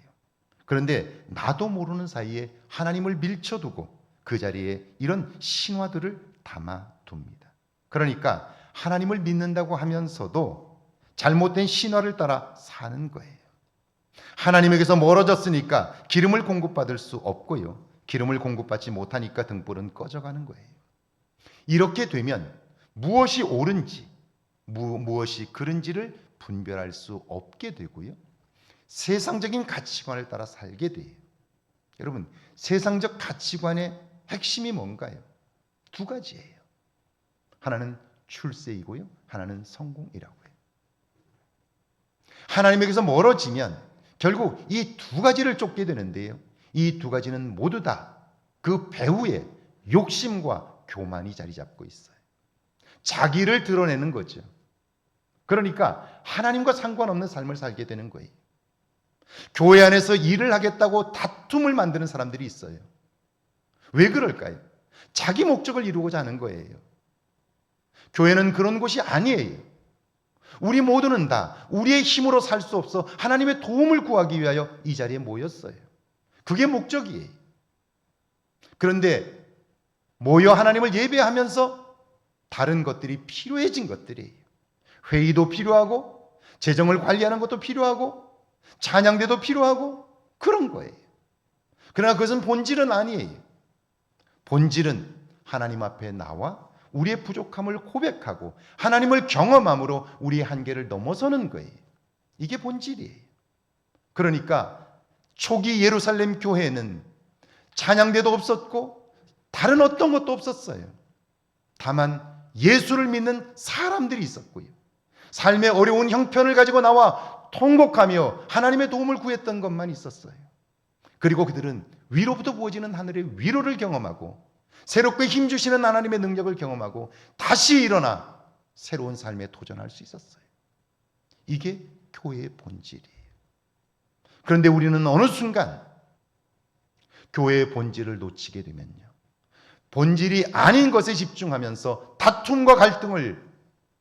그런데 나도 모르는 사이에 하나님을 밀쳐두고 그 자리에 이런 신화들을 담아둡니다. 그러니까 하나님을 믿는다고 하면서도 잘못된 신화를 따라 사는 거예요. 하나님에게서 멀어졌으니까 기름을 공급받을 수 없고요, 기름을 공급받지 못하니까 등불은 꺼져가는 거예요. 이렇게 되면 무엇이 옳은지 무엇이 그른지를 분별할 수 없게 되고요, 세상적인 가치관을 따라 살게 돼요. 여러분, 세상적 가치관의 핵심이 뭔가요? 2가지예요. 하나는 출세이고요, 하나는 성공이라고 해요. 하나님에게서 멀어지면 결국 이 2가지를 쫓게 되는데요, 이 2가지는 모두 다 그 배후에 욕심과 교만이 자리 잡고 있어요. 자기를 드러내는 거죠. 그러니까 하나님과 상관없는 삶을 살게 되는 거예요. 교회 안에서 일을 하겠다고 다툼을 만드는 사람들이 있어요. 왜 그럴까요? 자기 목적을 이루고자 하는 거예요. 교회는 그런 곳이 아니에요. 우리 모두는 다 우리의 힘으로 살 수 없어 하나님의 도움을 구하기 위하여 이 자리에 모였어요. 그게 목적이에요. 그런데 모여 하나님을 예배하면서 다른 것들이 필요해진 것들이에요. 회의도 필요하고 재정을 관리하는 것도 필요하고 찬양대도 필요하고 그런 거예요. 그러나 그것은 본질은 아니에요. 본질은 하나님 앞에 나와 우리의 부족함을 고백하고 하나님을 경험함으로 우리의 한계를 넘어서는 거예요. 이게 본질이에요. 그러니까 초기 예루살렘 교회는 찬양대도 없었고 다른 어떤 것도 없었어요. 다만 예수를 믿는 사람들이 있었고요. 삶의 어려운 형편을 가지고 나와 통곡하며 하나님의 도움을 구했던 것만 있었어요. 그리고 그들은 위로부터 부어지는 하늘의 위로를 경험하고 새롭게 힘주시는 하나님의 능력을 경험하고 다시 일어나 새로운 삶에 도전할 수 있었어요. 이게 교회의 본질이에요. 그런데 우리는 어느 순간 교회의 본질을 놓치게 되면요, 본질이 아닌 것에 집중하면서 다툼과 갈등을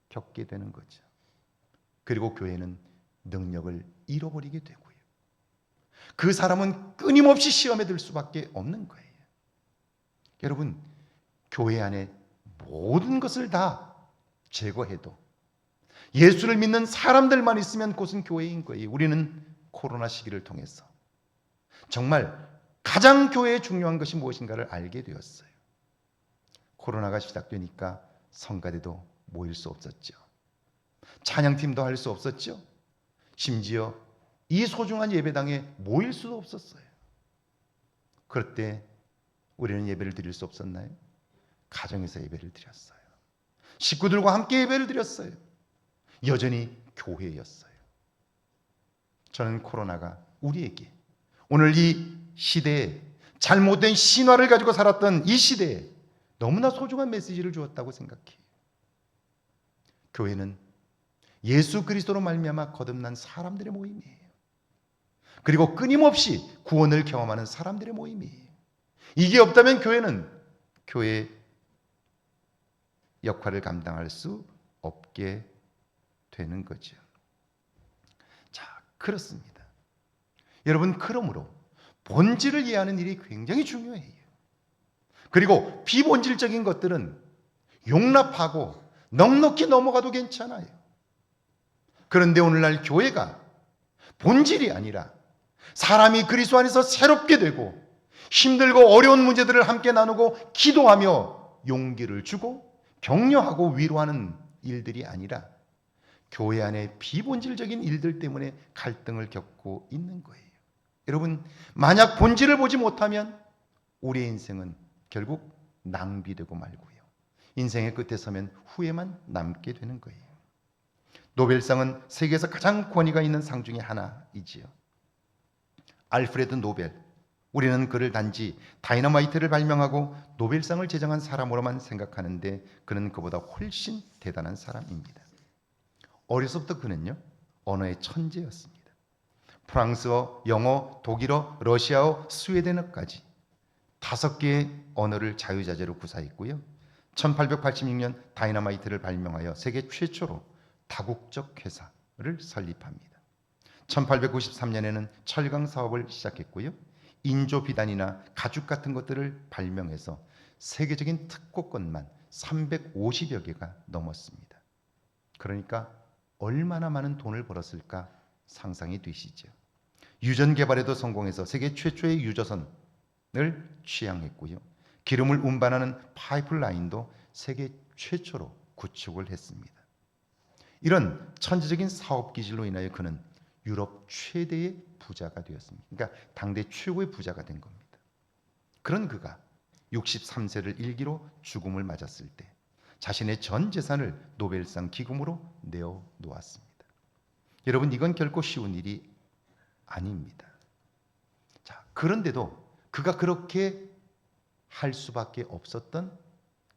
겪게 되는 거죠. 그리고 교회는 능력을 잃어버리게 되고요. 그 사람은 끊임없이 시험에 들 수밖에 없는 거예요. 여러분, 교회 안에 모든 것을 다 제거해도 예수를 믿는 사람들만 있으면 그것은 교회인 거예요. 우리는 코로나 시기를 통해서 정말 가장 교회에 중요한 것이 무엇인가를 알게 되었어요. 코로나가 시작되니까 성가대도 모일 수 없었죠. 찬양팀도 할 수 없었죠. 심지어 이 소중한 예배당에 모일 수도 없었어요. 그럴 때 우리는 예배를 드릴 수 없었나요? 가정에서 예배를 드렸어요. 식구들과 함께 예배를 드렸어요. 여전히 교회였어요. 저는 코로나가 우리에게 오늘 이 시대에 잘못된 신화를 가지고 살았던 이 시대에 너무나 소중한 메시지를 주었다고 생각해요. 교회는 예수 그리스도로 말미암아 거듭난 사람들의 모임이에요. 그리고 끊임없이 구원을 경험하는 사람들의 모임이에요. 이게 없다면 교회는 교회의 역할을 감당할 수 없게 되는 거죠. 자, 그렇습니다. 여러분, 그러므로 본질을 이해하는 일이 굉장히 중요해요. 그리고 비본질적인 것들은 용납하고 넉넉히 넘어가도 괜찮아요. 그런데 오늘날 교회가 본질이 아니라 사람이 그리스도 안에서 새롭게 되고 힘들고 어려운 문제들을 함께 나누고 기도하며 용기를 주고 격려하고 위로하는 일들이 아니라 교회 안에 비본질적인 일들 때문에 갈등을 겪고 있는 거예요. 여러분, 만약 본질을 보지 못하면 우리의 인생은 결국 낭비되고 말고요. 인생의 끝에 서면 후회만 남게 되는 거예요. 노벨상은 세계에서 가장 권위가 있는 상 중에 하나이지요. 알프레드 노벨, 우리는 그를 단지 다이너마이트를 발명하고 노벨상을 제정한 사람으로만 생각하는데 그는 그보다 훨씬 대단한 사람입니다. 어려서부터 그는요, 언어의 천재였습니다. 프랑스어, 영어, 독일어, 러시아어, 스웨덴어까지 5개의 언어를 자유자재로 구사했고요. 1886년 다이너마이트를 발명하여 세계 최초로 다국적 회사를 설립합니다. 1893년에는 철강 사업을 시작했고요. 인조 비단이나 가죽 같은 것들을 발명해서 세계적인 특허권만 350여 개가 넘었습니다. 그러니까 얼마나 많은 돈을 벌었을까 상상이 되시죠. 유전 개발에도 성공해서 세계 최초의 유조선을 취향했고요. 기름을 운반하는 파이프라인도 세계 최초로 구축을 했습니다. 이런 천재적인 사업 기질로 인하여 그는 유럽 최대의 부자가 되었습니다. 그러니까 당대 최고의 부자가 된 겁니다. 그런 그가 63세를 일기로 죽음을 맞았을 때 자신의 전 재산을 노벨상 기금으로 내어 놓았습니다. 여러분, 이건 결코 쉬운 일이 아닙니다. 자, 그런데도 그가 그렇게 할 수밖에 없었던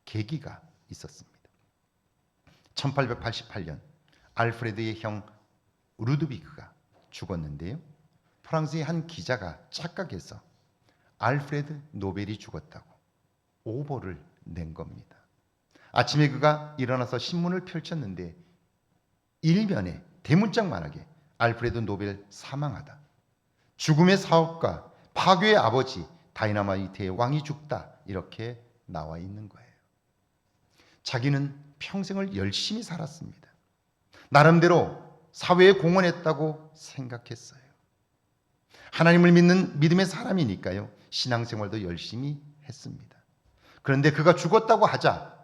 계기가 있었습니다. 1888년 알프레드의 형 루드비그가 죽었는데요. 프랑스의 한 기자가 착각해서 알프레드 노벨이 죽었다고 오보를 낸 겁니다. 아침에 그가 일어나서 신문을 펼쳤는데 일면에 대문짝만하게 알프레드 노벨 사망하다, 죽음의 사업가, 파괴의 아버지, 다이너마이트의 왕이 죽다 이렇게 나와 있는 거예요. 자기는 평생을 열심히 살았습니다. 나름대로 사회에 공헌했다고 생각했어요. 하나님을 믿는 믿음의 사람이니까요. 신앙생활도 열심히 했습니다. 그런데 그가 죽었다고 하자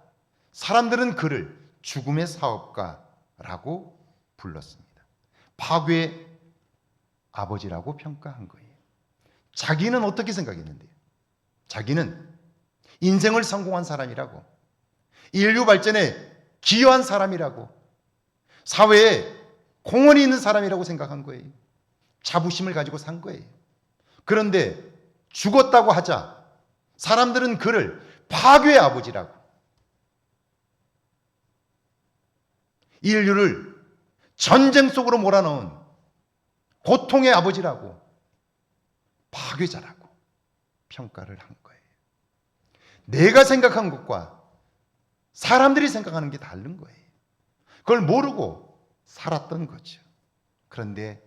사람들은 그를 죽음의 사업가라고 불렀습니다. 파괴의 아버지라고 평가한 거예요. 자기는 어떻게 생각했는데요? 자기는 인생을 성공한 사람이라고, 인류 발전에 기여한 사람이라고, 사회에 공헌이 있는 사람이라고 생각한 거예요. 자부심을 가지고 산 거예요. 그런데 죽었다고 하자 사람들은 그를 파괴의 아버지라고, 인류를 전쟁 속으로 몰아넣은 고통의 아버지라고, 파괴자라고 평가를 한 거예요. 내가 생각한 것과 사람들이 생각하는 게 다른 거예요. 그걸 모르고 살았던 거죠. 그런데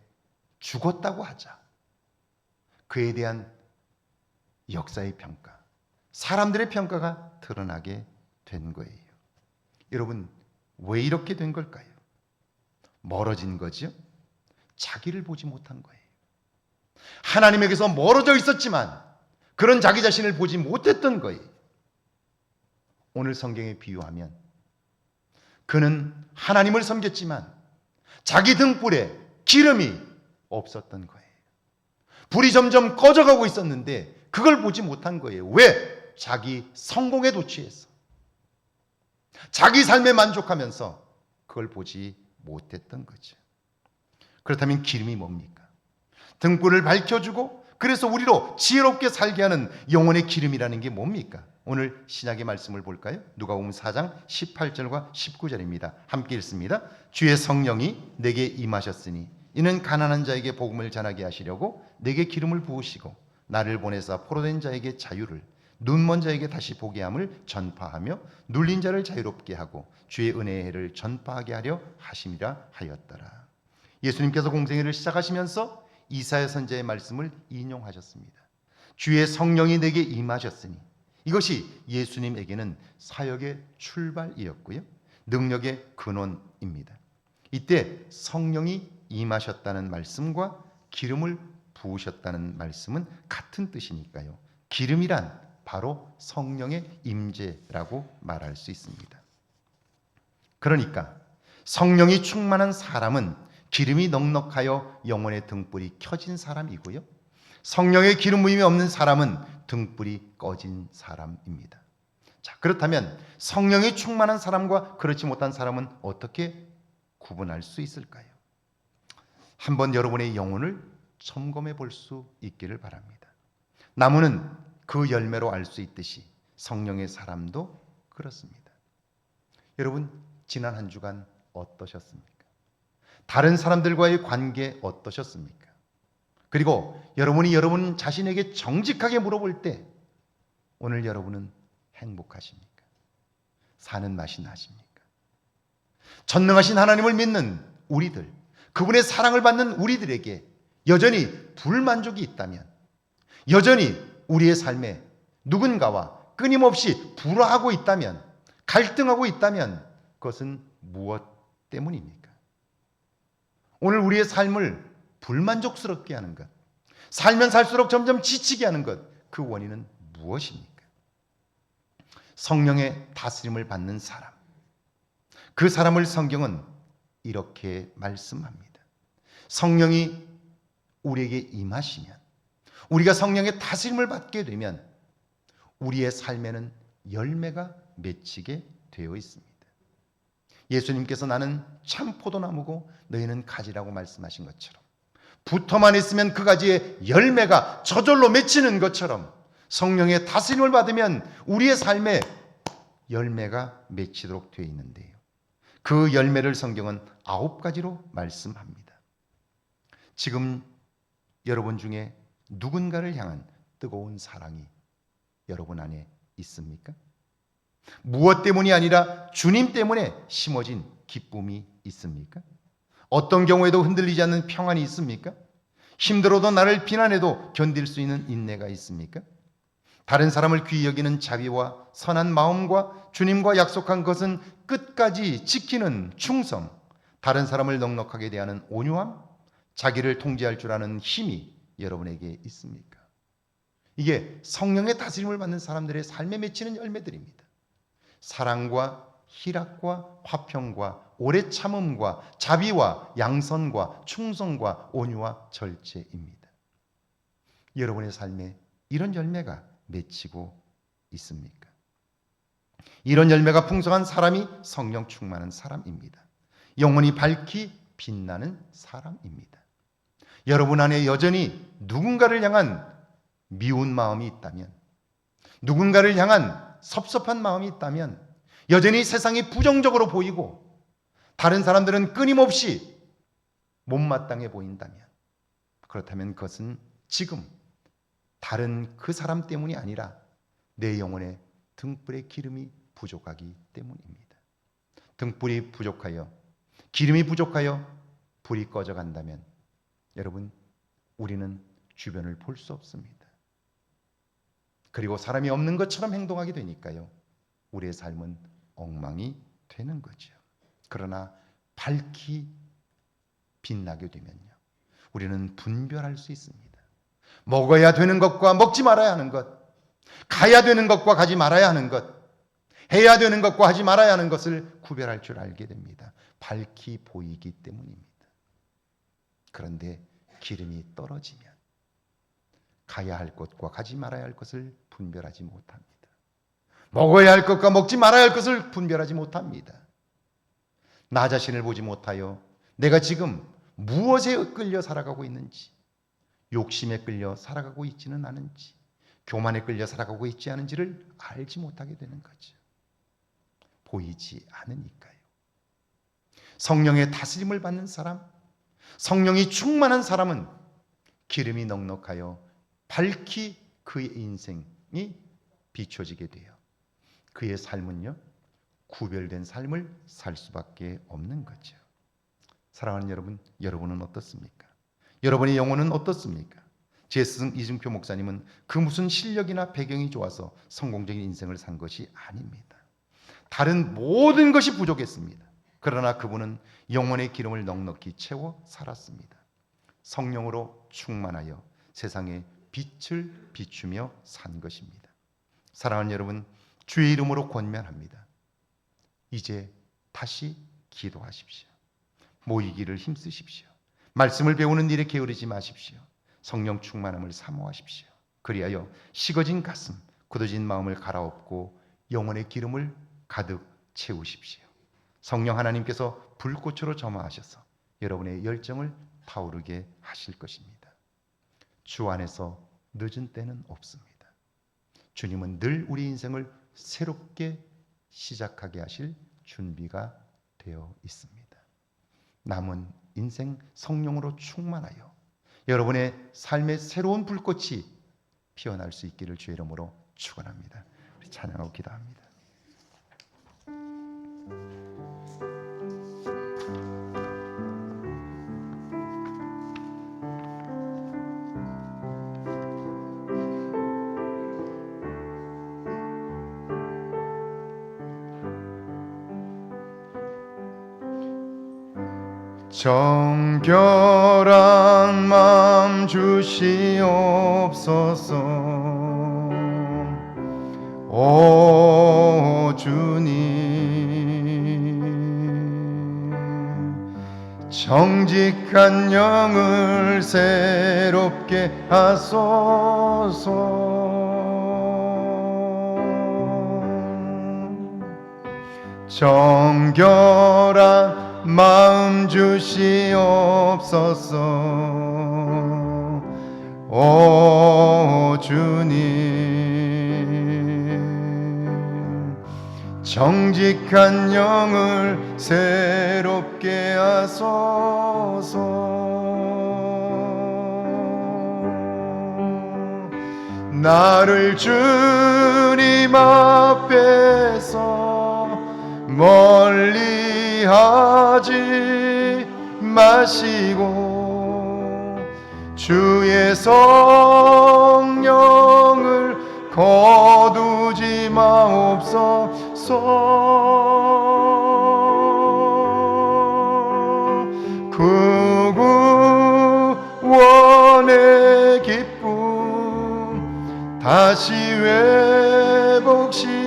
죽었다고 하자 그에 대한 역사의 평가, 사람들의 평가가 드러나게 된 거예요. 여러분, 왜 이렇게 된 걸까요? 멀어진 거죠. 자기를 보지 못한 거예요. 하나님에게서 멀어져 있었지만 그런 자기 자신을 보지 못했던 거예요. 오늘 성경에 비유하면 그는 하나님을 섬겼지만 자기 등불에 기름이 없었던 거예요. 불이 점점 꺼져가고 있었는데 그걸 보지 못한 거예요. 왜? 자기 성공에 도취해서, 자기 삶에 만족하면서 그걸 보지 못했던 거죠. 그렇다면 기름이 뭡니까? 등불을 밝혀주고 그래서 우리로 지혜롭게 살게 하는 영혼의 기름이라는 게 뭡니까? 오늘 신약의 말씀을 볼까요? 누가복음 4장 18절과 19절입니다. 함께 읽습니다. 주의 성령이 내게 임하셨으니 이는 가난한 자에게 복음을 전하게 하시려고 내게 기름을 부으시고 나를 보내사 포로된 자에게 자유를, 눈먼 자에게 다시 보게 함을 전파하며 눌린 자를 자유롭게 하고 주의 은혜의 해를 전파하게 하려 하심이라 하였더라. 예수님께서 공생애를 시작하시면서 이사야 선지자의 말씀을 인용하셨습니다. 주의 성령이 내게 임하셨으니, 이것이 예수님에게는 사역의 출발이었고요, 능력의 근원입니다. 이때 성령이 임하셨다는 말씀과 기름을 부으셨다는 말씀은 같은 뜻이니까요. 기름이란 바로 성령의 임재라고 말할 수 있습니다. 그러니까 성령이 충만한 사람은 기름이 넉넉하여 영혼의 등불이 켜진 사람이고요, 성령의 기름 부음이 없는 사람은 등불이 꺼진 사람입니다. 자, 그렇다면 성령이 충만한 사람과 그렇지 못한 사람은 어떻게 구분할 수 있을까요? 한번 여러분의 영혼을 점검해 볼 수 있기를 바랍니다. 나무는 그 열매로 알 수 있듯이 성령의 사람도 그렇습니다. 여러분, 지난 한 주간 어떠셨습니까? 다른 사람들과의 관계 어떠셨습니까? 그리고 여러분이 여러분 자신에게 정직하게 물어볼 때 오늘 여러분은 행복하십니까? 사는 맛이 나십니까? 전능하신 하나님을 믿는 우리들, 그분의 사랑을 받는 우리들에게 여전히 불만족이 있다면, 여전히 우리의 삶에 누군가와 끊임없이 불화하고 있다면, 갈등하고 있다면 그것은 무엇 때문입니까? 오늘 우리의 삶을 불만족스럽게 하는 것, 살면 살수록 점점 지치게 하는 것, 그 원인은 무엇입니까? 성령의 다스림을 받는 사람, 그 사람을 성경은 이렇게 말씀합니다. 성령이 우리에게 임하시면, 우리가 성령의 다스림을 받게 되면 우리의 삶에는 열매가 맺히게 되어 있습니다. 예수님께서 나는 참 포도나무고 너희는 가지라고 말씀하신 것처럼, 붙어만 있으면 그 가지에 열매가 저절로 맺히는 것처럼 성령의 다스림을 받으면 우리의 삶에 열매가 맺히도록 되어 있는데요, 그 열매를 성경은 9가지로 말씀합니다. 지금 여러분 중에 누군가를 향한 뜨거운 사랑이 여러분 안에 있습니까? 무엇 때문이 아니라 주님 때문에 심어진 기쁨이 있습니까? 어떤 경우에도 흔들리지 않는 평안이 있습니까? 힘들어도 나를 비난해도 견딜 수 있는 인내가 있습니까? 다른 사람을 귀히 여기는 자비와 선한 마음과 주님과 약속한 것은 끝까지 지키는 충성, 다른 사람을 넉넉하게 대하는 온유함, 자기를 통제할 줄 아는 힘이 여러분에게 있습니까? 이게 성령의 다스림을 받는 사람들의 삶에 맺히는 열매들입니다. 사랑과 희락과 화평과 오래 참음과 자비와 양선과 충성과 온유와 절제입니다. 여러분의 삶에 이런 열매가 맺히고 있습니까? 이런 열매가 풍성한 사람이 성령 충만한 사람입니다. 영혼이 밝히 빛나는 사람입니다. 여러분 안에 여전히 누군가를 향한 미운 마음이 있다면, 누군가를 향한 섭섭한 마음이 있다면, 여전히 세상이 부정적으로 보이고 다른 사람들은 끊임없이 못마땅해 보인다면, 그렇다면 그것은 지금 다른 그 사람 때문이 아니라 내 영혼의 등불의 기름이 부족하기 때문입니다. 등불이 부족하여, 기름이 부족하여 불이 꺼져간다면 여러분, 우리는 주변을 볼 수 없습니다. 그리고 사람이 없는 것처럼 행동하게 되니까요, 우리의 삶은 엉망이 되는 거죠. 그러나 밝히 빛나게 되면요, 우리는 분별할 수 있습니다. 먹어야 되는 것과 먹지 말아야 하는 것, 가야 되는 것과 가지 말아야 하는 것, 해야 되는 것과 하지 말아야 하는 것을 구별할 줄 알게 됩니다. 밝히 보이기 때문입니다. 그런데 기름이 떨어지면 가야 할 것과 가지 말아야 할 것을 분별하지 못합니다. 먹어야 할 것과 먹지 말아야 할 것을 분별하지 못합니다. 나 자신을 보지 못하여 내가 지금 무엇에 끌려 살아가고 있는지, 욕심에 끌려 살아가고 있지는 않은지, 교만에 끌려 살아가고 있지 않은지를 알지 못하게 되는 거죠. 보이지 않으니까요. 성령의 다스림을 받는 사람, 성령이 충만한 사람은 기름이 넉넉하여 밝히 그의 인생이 비춰지게 돼요. 그의 삶은요, 구별된 삶을 살 수밖에 없는 거죠. 사랑하는 여러분, 여러분은 어떻습니까? 여러분의 영혼은 어떻습니까? 제 스승 이증표 목사님은 그 무슨 실력이나 배경이 좋아서 성공적인 인생을 산 것이 아닙니다. 다른 모든 것이 부족했습니다. 그러나 그분은 영혼의 기름을 넉넉히 채워 살았습니다. 성령으로 충만하여 세상에 빛을 비추며 산 것입니다. 사랑하는 여러분, 주의 이름으로 권면합니다. 이제 다시 기도하십시오. 모이기를 힘쓰십시오. 말씀을 배우는 일에 게으르지 마십시오. 성령 충만함을 사모하십시오. 그리하여 식어진 가슴, 굳어진 마음을 갈아엎고 영혼의 기름을 가득 채우십시오. 성령 하나님께서 불꽃으로 점화하셔서 여러분의 열정을 타오르게 하실 것입니다. 주 안에서 늦은 때는 없습니다. 주님은 늘 우리 인생을 새롭게 시작하게 하실 준비가 되어 있습니다. 남은 인생 성령으로 충만하여 여러분의 삶의 새로운 불꽃이 피어날 수 있기를 주의 이름으로 축원합니다. 우리 찬양하고 기도합니다. 정결한 마음 주시옵소서. 오 주님, 정직한 영을 새롭게 하소서. 정결한 마음 주시옵소서. 오 주님, 정직한 영을 새롭게 하소서. 나를 주님 앞에서 멀리 하지 마시고 주의 성령을 그 구원의 기쁨 다시 회복시키시고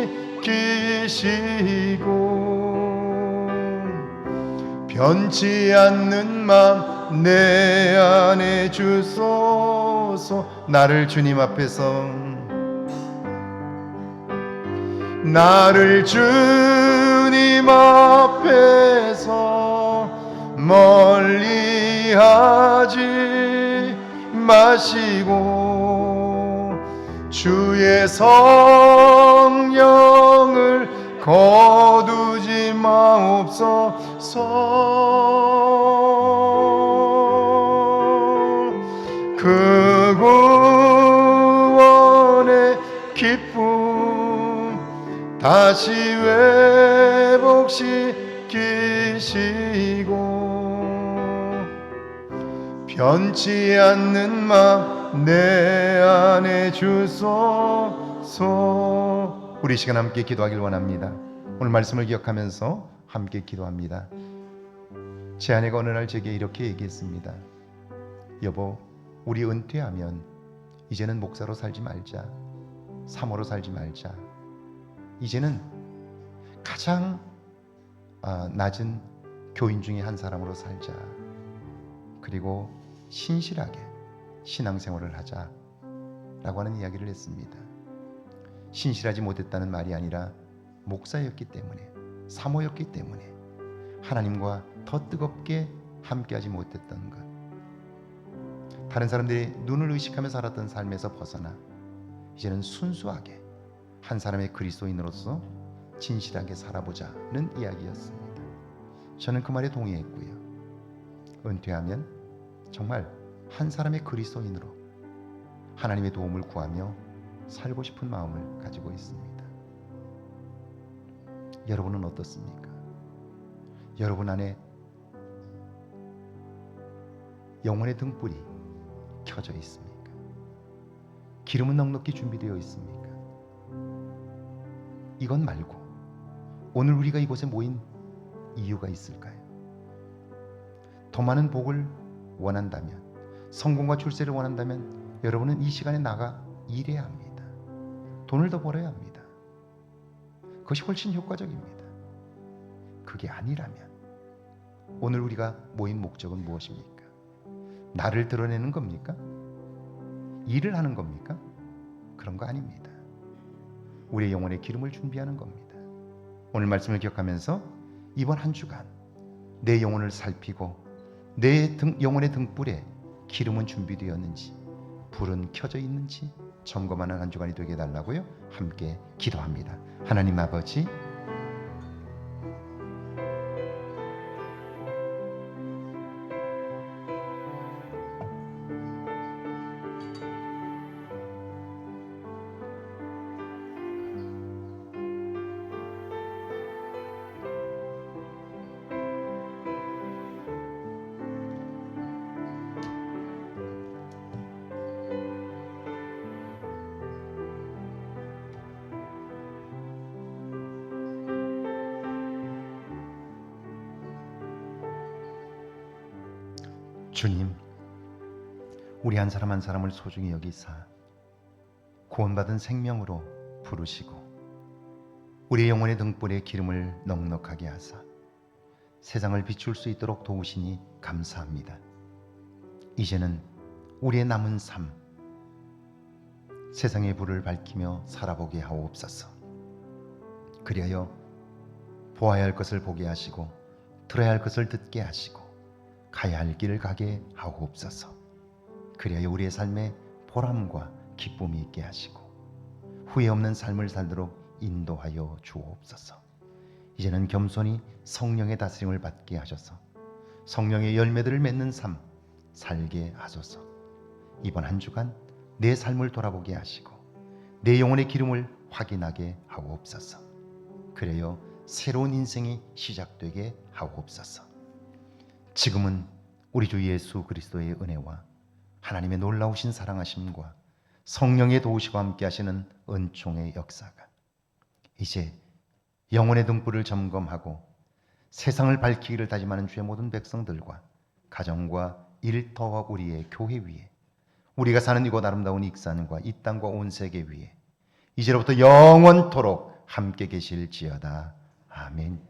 변치 않는 맘 내 안에 주소서. 나를 주님 앞에서 멀리 하지 마시고 주의 성령을 거두지 마옵소서. 그 구원의 기쁨 다시 회복시키시고 변치 않는 맘 내 안에 주소서. 우리 시간 함께 기도하길 원합니다. 오늘 말씀을 기억하면서 함께 기도합니다. 제 아내가 어느 날 제게 이렇게 얘기했습니다. 여보, 우리 은퇴하면 이제는 목사로 살지 말자, 사모로 살지 말자. 이제는 가장 낮은 교인 중에 한 사람으로 살자. 그리고 신실하게 신앙생활을 하자 라고 하는 이야기를 했습니다. 신실하지 못했다는 말이 아니라 목사였기 때문에, 사모였기 때문에 하나님과 더 뜨겁게 함께하지 못했던 것, 다른 사람들이 눈을 의식하며 살았던 삶에서 벗어나 이제는 순수하게 한 사람의 그리스도인으로서 진실하게 살아보자는 이야기였습니다. 저는 그 말에 동의했고요. 은퇴하면 정말 한 사람의 그리스도인으로 하나님의 도움을 구하며 살고 싶은 마음을 가지고 있습니다. 여러분은 어떻습니까? 여러분 안에 영혼의 등불이 켜져 있습니까? 기름은 넉넉히 준비되어 있습니까? 이건 말고 오늘 우리가 이곳에 모인 이유가 있을까요? 더 많은 복을 원한다면, 성공과 출세를 원한다면 여러분은 이 시간에 나가 일해야 합니다. 돈을 더 벌어야 합니다. 그것이 훨씬 효과적입니다. 그게 아니라면 오늘 우리가 모인 목적은 무엇입니까? 나를 드러내는 겁니까? 일을 하는 겁니까? 그런 거 아닙니다. 우리의 영혼의 기름을 준비하는 겁니다. 오늘 말씀을 기억하면서 이번 한 주간 내 영혼을 살피고 내 영혼의 등불에 기름은 준비되었는지, 불은 켜져 있는지 점검하는 한 주간이 되게 해달라고요. 함께 기도합니다. 하나님 아버지, 주님, 우리 한 사람 한 사람을 소중히 여기사 구원받은 생명으로 부르시고 우리 영혼의 등불에 기름을 넉넉하게 하사 세상을 비출 수 있도록 도우시니 감사합니다. 이제는 우리의 남은 삶, 세상의 불을 밝히며 살아보게 하옵소서. 그리하여 보아야 할 것을 보게 하시고 들어야 할 것을 듣게 하시고 가야 할 길을 가게 하옵소서. 그리하여 우리의 삶에 보람과 기쁨이 있게 하시고 후회 없는 삶을 살도록 인도하여 주옵소서. 이제는 겸손히 성령의 다스림을 받게 하셔서 성령의 열매들을 맺는 삶 살게 하소서. 이번 한 주간 내 삶을 돌아보게 하시고 내 영혼의 기름을 확인하게 하옵소서. 그래요 새로운 인생이 시작되게 하옵소서. 지금은 우리 주 예수 그리스도의 은혜와 하나님의 놀라우신 사랑하심과 성령의 도우시고 함께 하시는 은총의 역사가 이제 영혼의 등불을 점검하고 세상을 밝히기를 다짐하는 주의 모든 백성들과 가정과 일터와 우리의 교회 위에, 우리가 사는 이곳 아름다운 익산과 이 땅과 온 세계 위에 이제로부터 영원토록 함께 계실지어다. 아멘.